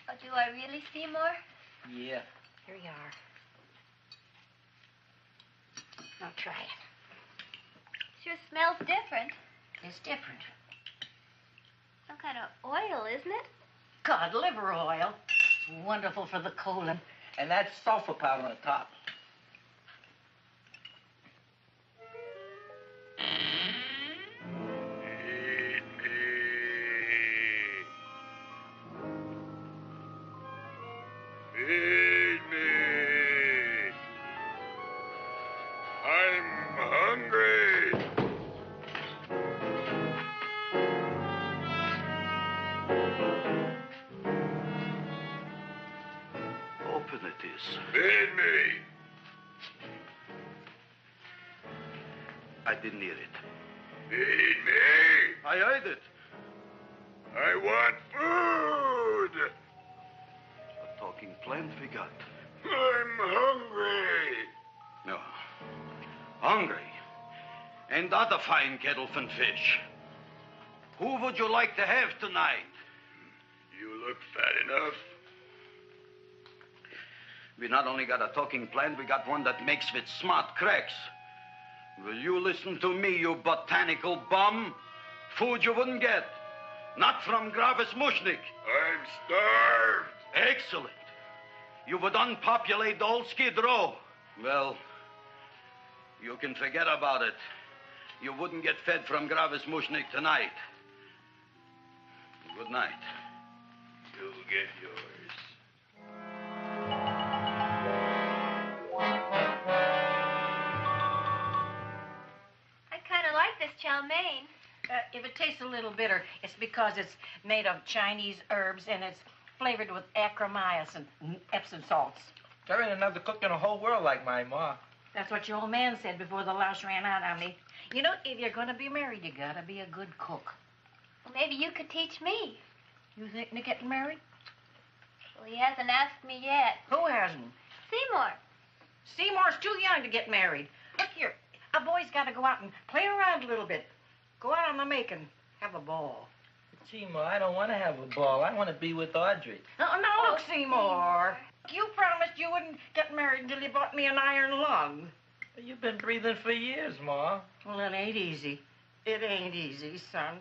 Oh, do I really, Seymour?
Yeah.
Here you are. Now try it.
Sure smells different.
It's different.
Some kind of oil, isn't it?
Cod liver oil. It's wonderful for the colon.
And that's sulfur powder on the top.
Feed me. I'm hungry.
Open it is.
Feed me.
I didn't hear it.
Feed me.
I heard it.
I want food.
A talking plant we got.
I'm hungry.
No. Hungry. And other fine kettlefen fish. Who would you like to have tonight?
You look fat enough.
We not only got a talking plant, we got one that makes with smart cracks. Will you listen to me, you botanical bum? Food you wouldn't get. Not from Gravis Mushnik.
I'm starved.
Excellent. You would unpopulate the old Skid Row. Well, you can forget about it. You wouldn't get fed from Gravis Mushnik tonight. Good night.
You'll get yours.
I kind of like this chow mein.
If it tastes a little bitter, it's because it's made of Chinese herbs and it's flavored with acromycin and Epsom salts.
There ain't another cook in the whole world like my ma.
That's what your old man said before the louse ran out on me. You know, if you're going to be married, you got to be a good cook.
Well, maybe you could teach me.
You think of getting married?
Well, he hasn't asked me yet.
Who hasn't?
Seymour.
Seymour's too young to get married. Look here, a boy's got to go out and play around a little bit. Go out on the make and have a ball.
Gee, Ma, I don't want to have a ball. I want to be with Audrey.
No, look, Seymour. You promised you wouldn't get married until you bought me an iron lung.
You've been breathing for years, Ma.
Well, it ain't easy. It ain't easy, son.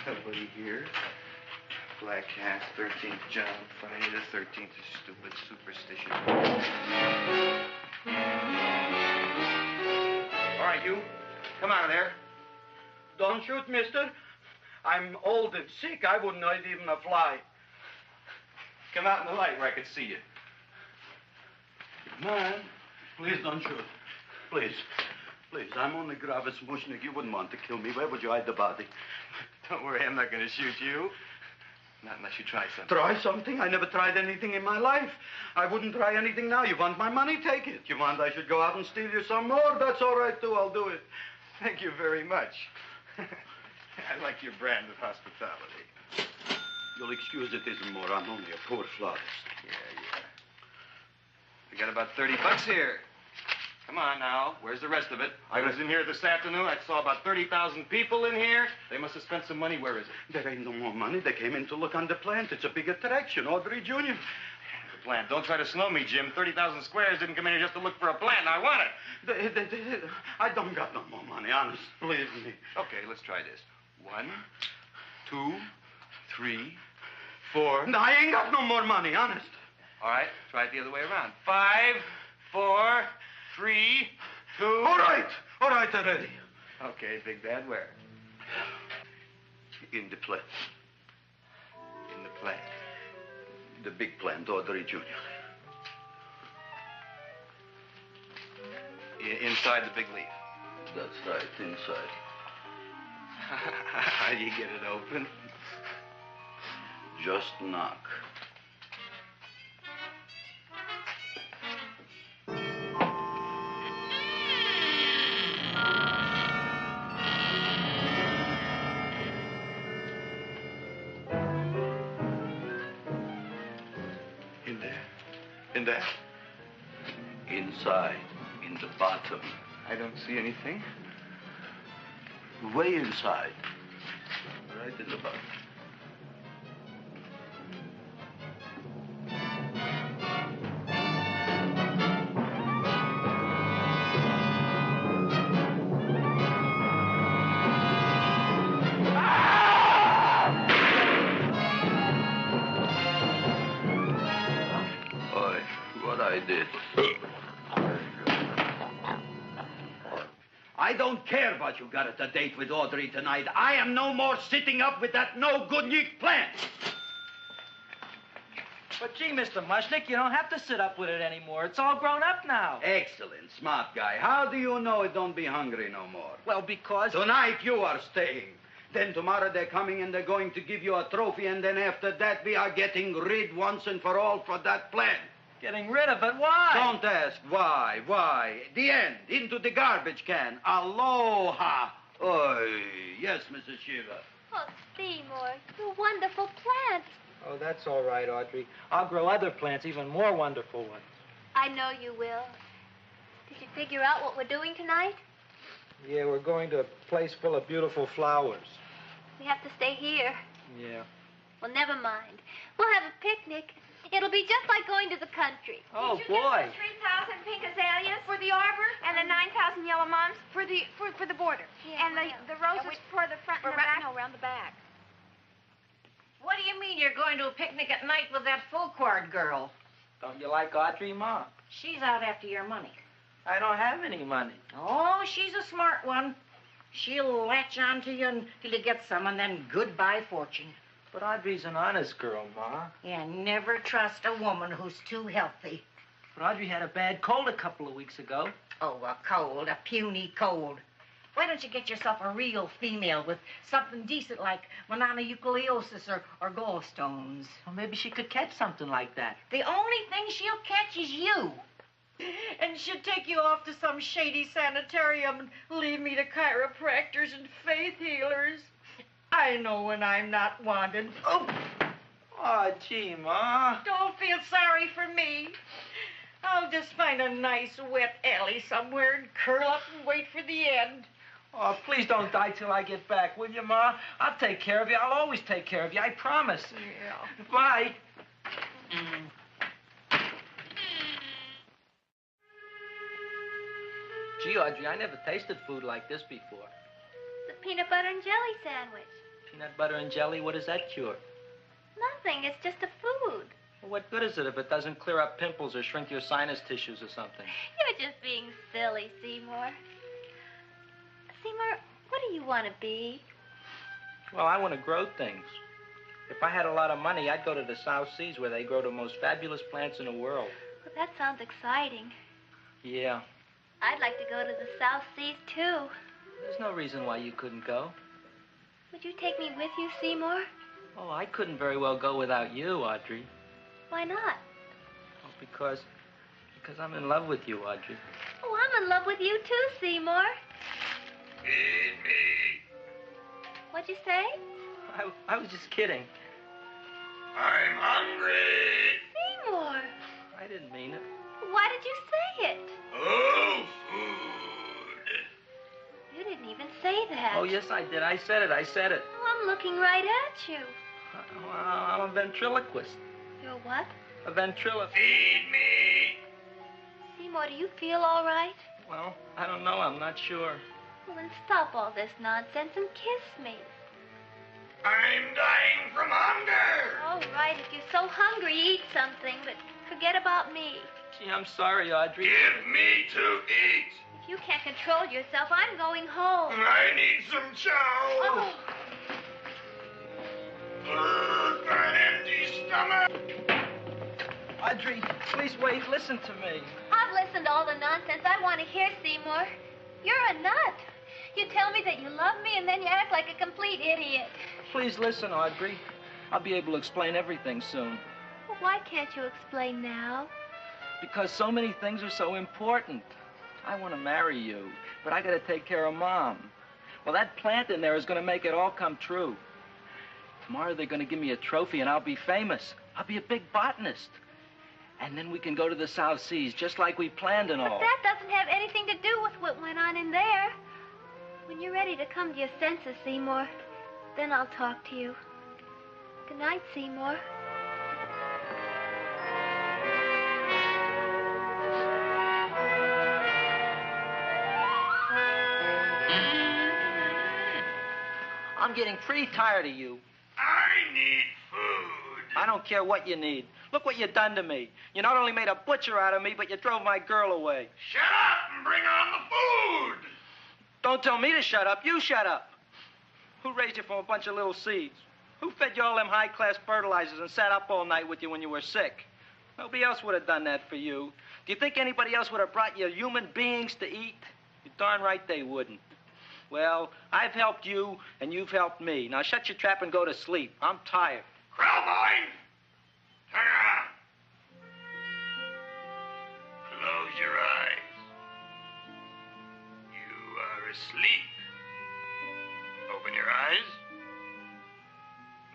Nobody here. Black Cat, 13th John, Friday the 13th is stupid superstition.
All right, you. Come out of there. Don't shoot, mister. I'm old and sick. I wouldn't hurt even a fly.
Come out in the light where I can see you.
Man, please don't shoot. Please. Please, I'm only Gravis Mushnik. You wouldn't want to kill me. Where would you hide the body?
Don't worry, I'm not going to shoot you. Not unless you try something.
Try something? I never tried anything in my life. I wouldn't try anything now. You want my money? Take it. You want I should go out and steal you some more? That's all right, too. I'll do it.
Thank you very much. I like your brand of hospitality.
You'll excuse it isn't more. I'm only a poor florist.
Yeah. We got about $30 here. Come on now. Where's the rest of it? I was in here this afternoon. I saw about 30,000 people in here. They must have spent some money. Where is it?
There ain't no more money. They came in to look on the plant. It's a big attraction. Audrey Jr.
The plant. Don't try to snow me, Jim. 30,000 squares didn't come in here just to look for a plant. I want it.
I don't got no more money, honest. Believe me.
Okay, let's try this. 1, 2, 3, 4.
No, I ain't got no more money, honest.
All right, try it the other way around. 5, 4, 3, 2.
All right already.
Okay, Big Bad, where?
In the plant.
In the plant.
The big plant, Audrey Jr.
Inside the big leaf.
That's right, inside.
How do you get it open?
Just knock.
In there?
Inside, in the bottom.
I don't see anything.
Way inside. Right in the bottom. I don't care what you got at the date with Audrey tonight. I am no more sitting up with that no-good Nick plant.
But gee, Mr. Mushnick, you don't have to sit up with it anymore. It's all grown up now.
Excellent, smart guy. How do you know it don't be hungry no more?
Well, because...
Tonight you are staying. Then tomorrow they're coming and they're going to give you a trophy, and then after that we are getting rid once and for all for that plant.
Getting rid of it? Why?
Don't ask why. Why? The end. Into the garbage can. Aloha. Oy. Yes, Mrs. Shiva.
Oh, Seymour, you wonderful plant.
Oh, that's all right, Audrey. I'll grow other plants, even more wonderful ones.
I know you will. Did you figure out what we're doing tonight?
Yeah, we're going to a place full of beautiful flowers.
We have to stay here.
Yeah.
Well, never mind. We'll have a picnic. It'll be just like going to the country.
Oh,
Did you
boy.
get the 3,000 pink azaleas for the arbor and the 9,000 yellow mums for the border?
Yeah,
and the roses for the front and the back?
No, around the back.
What do you mean you're going to a picnic at night with that full cord girl?
Don't you like Audrey, Ma?
She's out after your money.
I don't have any money.
Oh, she's a smart one. She'll latch onto you until you get some, and then goodbye fortune.
But Audrey's an honest girl, Ma.
Yeah, never trust a woman who's too healthy.
But Audrey had a bad cold a couple of weeks ago.
Oh, a cold, a puny cold. Why don't you get yourself a real female with something decent like mononucleosis or gallstones?
Well, maybe she could catch something like that.
The only thing she'll catch is you.
And she'd take you off to some shady sanitarium and leave me to chiropractors and faith healers. I know when I'm not wanted.
Oh, gee, Ma.
Don't feel sorry for me. I'll just find a nice wet alley somewhere and curl up and wait for the end.
Oh, please don't die till I get back, will you, Ma? I'll take care of you. I'll always take care of you. I promise.
Yeah.
Bye. Gee, Audrey, I never tasted food like this before.
The peanut butter and jelly sandwich.
Peanut butter and jelly, what does that cure?
Nothing. It's just a food.
Well, what good is it if it doesn't clear up pimples or shrink your sinus tissues or something?
You're just being silly, Seymour. Seymour, what do you want to be?
Well, I want to grow things. If I had a lot of money, I'd go to the South Seas where they grow the most fabulous plants in the world.
Well, that sounds exciting.
Yeah.
I'd like to go to the South Seas, too.
There's no reason why you couldn't go.
Would you take me with you, Seymour?
Oh, I couldn't very well go without you, Audrey.
Why not?
Oh, because I'm in love with you, Audrey.
Oh, I'm in love with you, too, Seymour.
Feed me.
What'd you say?
I was just kidding.
I'm hungry.
Seymour.
I didn't mean it.
Why did you say it?
Oh, food.
You didn't even say that.
Oh, yes, I did. I said it.
Oh, I'm looking right at you.
I'm a ventriloquist.
You're what?
A ventriloquist.
Feed me.
Seymour, do you feel all right?
Well, I don't know. I'm not sure.
Well, then stop all this nonsense and kiss me.
I'm dying from hunger.
All right, if you're so hungry, eat something, but forget about me.
Gee, I'm sorry, Audrey.
Give me to eat.
If you can't control yourself, I'm going home.
I need some chow.
Oh.
An empty stomach.
Audrey, please wait. Listen to me.
I've listened to all the nonsense I want to hear, Seymour. You're a nut. You tell me that you love me, and then you act like a complete idiot.
Please listen, Audrey. I'll be able to explain everything soon.
Well, why can't you explain now?
Because so many things are so important. I want to marry you, but I got to take care of Mom. Well, that plant in there is going to make it all come true. Tomorrow they're going to give me a trophy, and I'll be famous. I'll be a big botanist. And then we can go to the South Seas, just like we planned and all.
But that doesn't have anything to do with what went on in there. When you're ready to come to your senses, Seymour, then I'll talk to you. Good night, Seymour.
I'm getting pretty tired of you.
I need food.
I don't care what you need. Look what you done to me. You not only made a butcher out of me, but you drove my girl away.
Shut up and bring on the food.
Don't tell me to shut up. You shut up. Who raised you from a bunch of little seeds? Who fed you all them high-class fertilizers and sat up all night with you when you were sick? Nobody else would have done that for you. Do you think anybody else would have brought you human beings to eat? You're darn right they wouldn't. Well, I've helped you, and you've helped me. Now shut your trap and go to sleep. I'm tired.
Krellboy, turn around. Close your eyes. You are asleep. Open your eyes.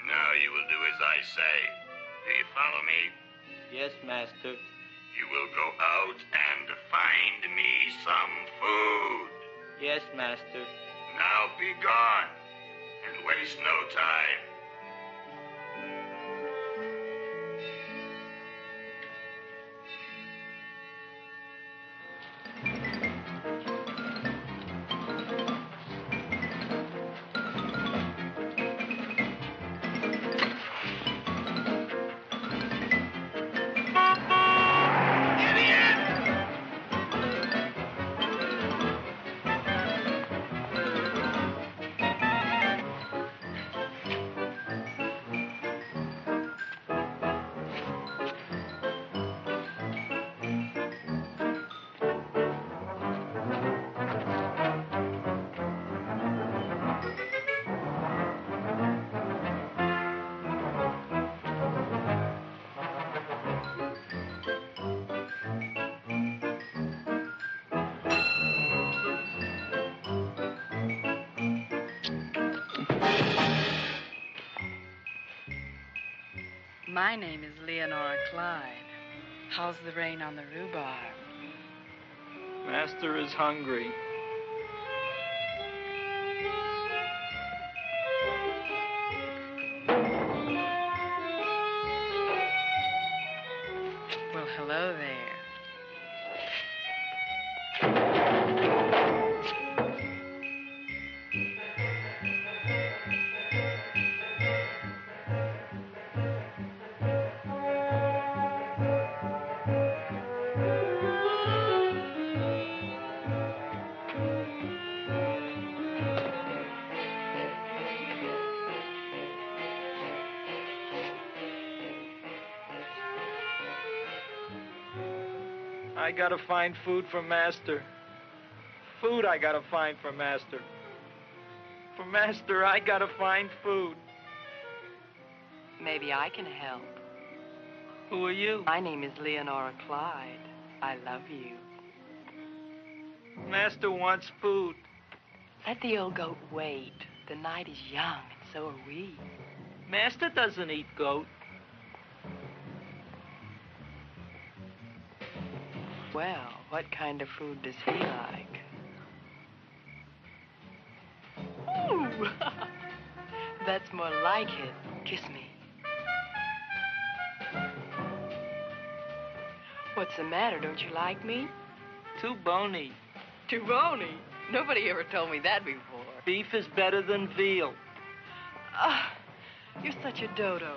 Now you will do as I say. Do you follow me?
Yes, master.
You will go out and find me some food.
Yes, Master.
Now be gone, and waste no time.
My name is Leonora Clyde. How's the rain on the rhubarb?
Master is hungry.
Well, hello there.
I gotta find food for Master. Food I gotta find for Master. For Master, I gotta find food.
Maybe I can help.
Who are you?
My name is Leonora Clyde. I love you.
Master wants food.
Let the old goat wait. The night is young, and so are we.
Master doesn't eat goat.
Well, what kind of food does he like? Ooh! That's more like it. Kiss me. What's the matter? Don't you like me?
Too bony.
Too bony? Nobody ever told me that before.
Beef is better than veal.
Ah, you're such a dodo.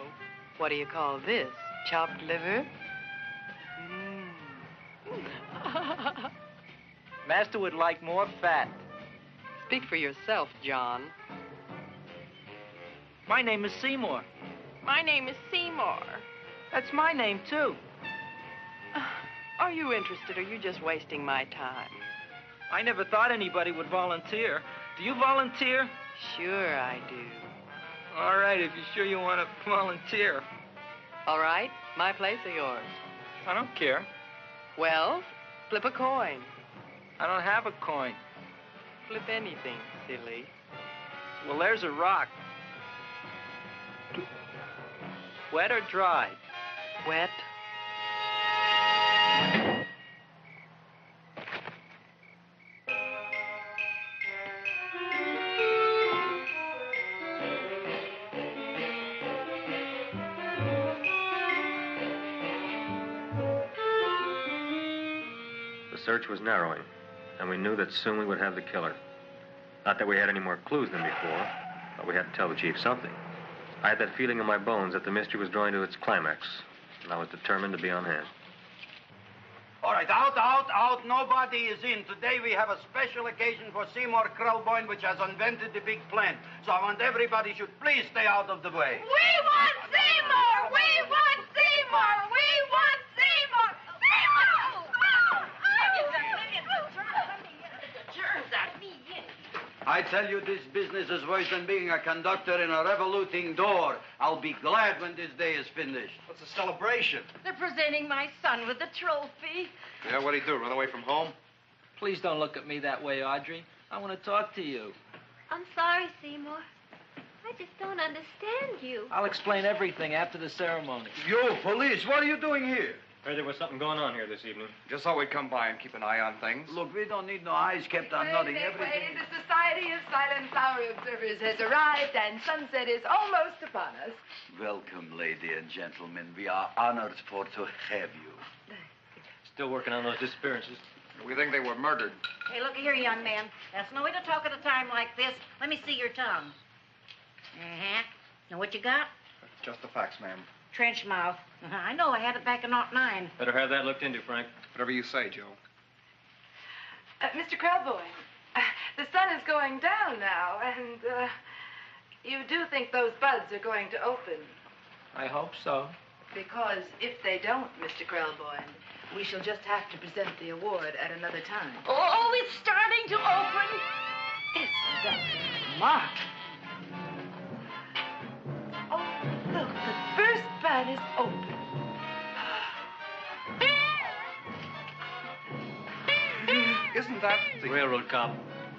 What do you call this? Chopped liver?
Master would like more fat.
Speak for yourself, John.
My name is Seymour.
My name is Seymour.
That's my name, too.
Are you interested, or are you just wasting my time?
I never thought anybody would volunteer. Do you volunteer?
Sure I do.
All right, if you're sure you want to volunteer.
All right, my place or yours?
I don't care.
Well, flip a coin.
I don't have a coin.
Flip anything, silly.
Well, there's a rock. Wet or dry?
Wet.
The search was narrowing, and we knew that soon we would have the killer. Not that we had any more clues than before, but we had to tell the chief something. I had that feeling in my bones that the mystery was drawing to its climax, and I was determined to be on hand.
All right, out. Nobody is in. Today we have a special occasion for Seymour Krelboyne, which has invented the big plan. So I want everybody should please stay out of the way.
We want Seymour! We want Seymour! We want Seymour! Seymour!
I tell you, this business is worse than being a conductor in a revoluting door. I'll be glad when this day is finished.
What's a celebration?
They're presenting my son with a trophy.
Yeah, what'd he do, run away from home?
Please don't look at me that way, Audrey. I want to talk to you.
I'm sorry, Seymour. I just don't understand you.
I'll explain everything after the ceremony.
You, police, what are you doing here?
Heard there was something going on here this evening.
Just thought we'd come by and keep an eye on things.
Look, we don't need no eyes kept on nothing. Everything.
The Society of Silent Flower Observers has arrived, and sunset is almost upon us.
Welcome, lady and gentlemen. We are honored for to have you.
Still working on those disappearances.
We think they were murdered.
Hey, look here, young man. That's no way to talk at a time like this. Let me see your tongue. Uh-huh. Know what you got?
Just the facts, ma'am.
Trench mouth. I know. I had it back in '09.
Better have that looked into, Frank.
Whatever you say, Joe.
Mr. Krelboyne, the sun is going down now, and you do think those buds are going to open?
I hope so.
Because if they don't, Mr. Krelboyne, we shall just have to present the award at another time.
Oh, it's starting to open.
Isn't that smart? Oh, look, the first bud is open.
Isn't that the
railroad cop?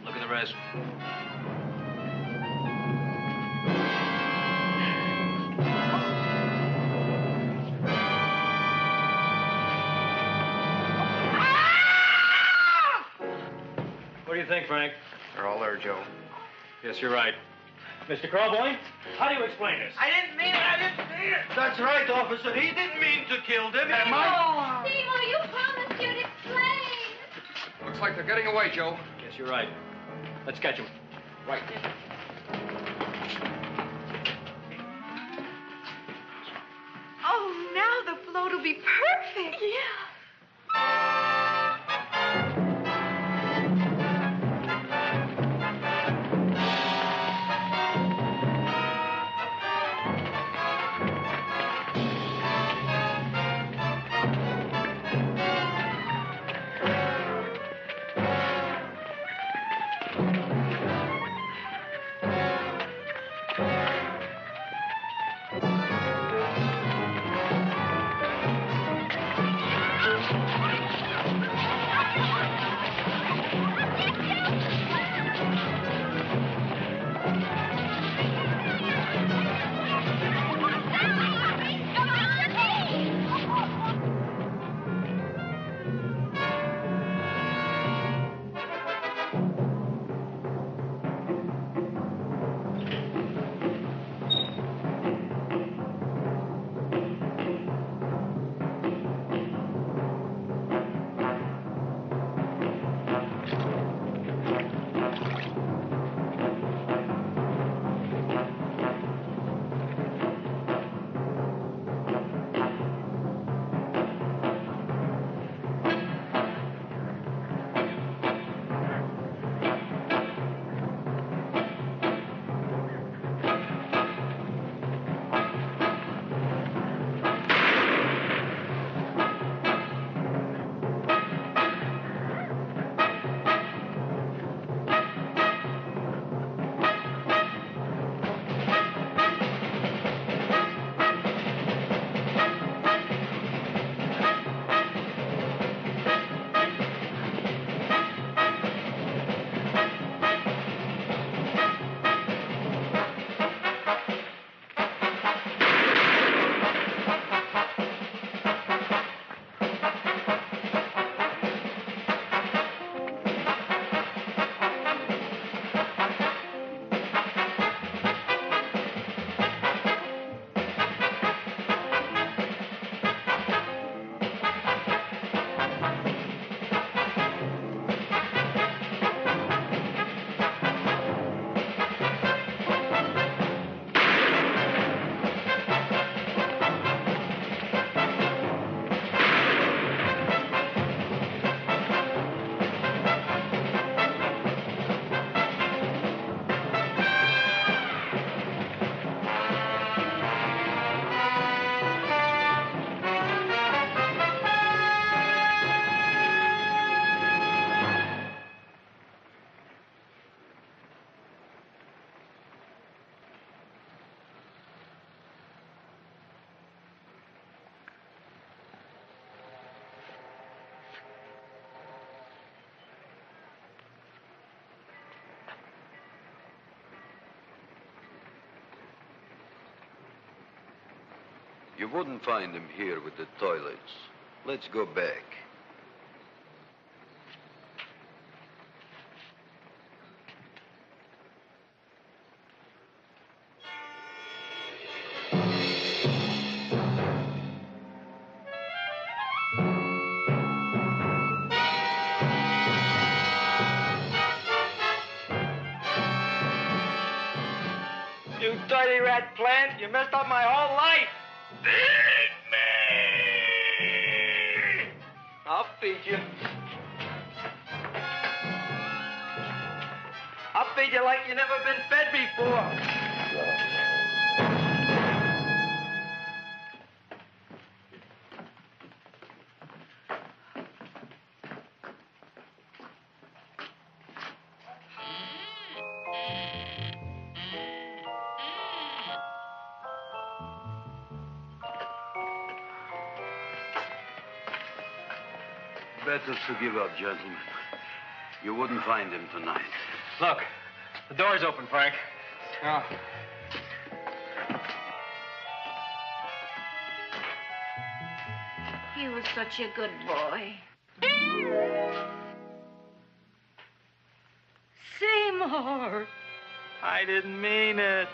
Look at the rest. What do you think, Frank?
They're all there, Joe.
Yes, you're right. Mr. Krelboyne, how do you explain this?
I didn't mean it. I didn't mean it. That's right, officer. He didn't mean to kill them. Am I?
Seymour, you promised you'd explain.
Looks like they're getting away, Joe.
Yes, you're right. Let's catch him.
Right.
Oh, now the float will be perfect. Yeah.
You wouldn't find him here with the toilets. Let's go back.
You dirty rat plant, you messed up my whole life.
Feed me!
I'll feed you. I'll feed you like you've never been fed before.
Better to give up, gentlemen. You wouldn't find him tonight.
Look, the door's open, Frank.
Oh.
He was such a good boy.
Seymour! I didn't mean it.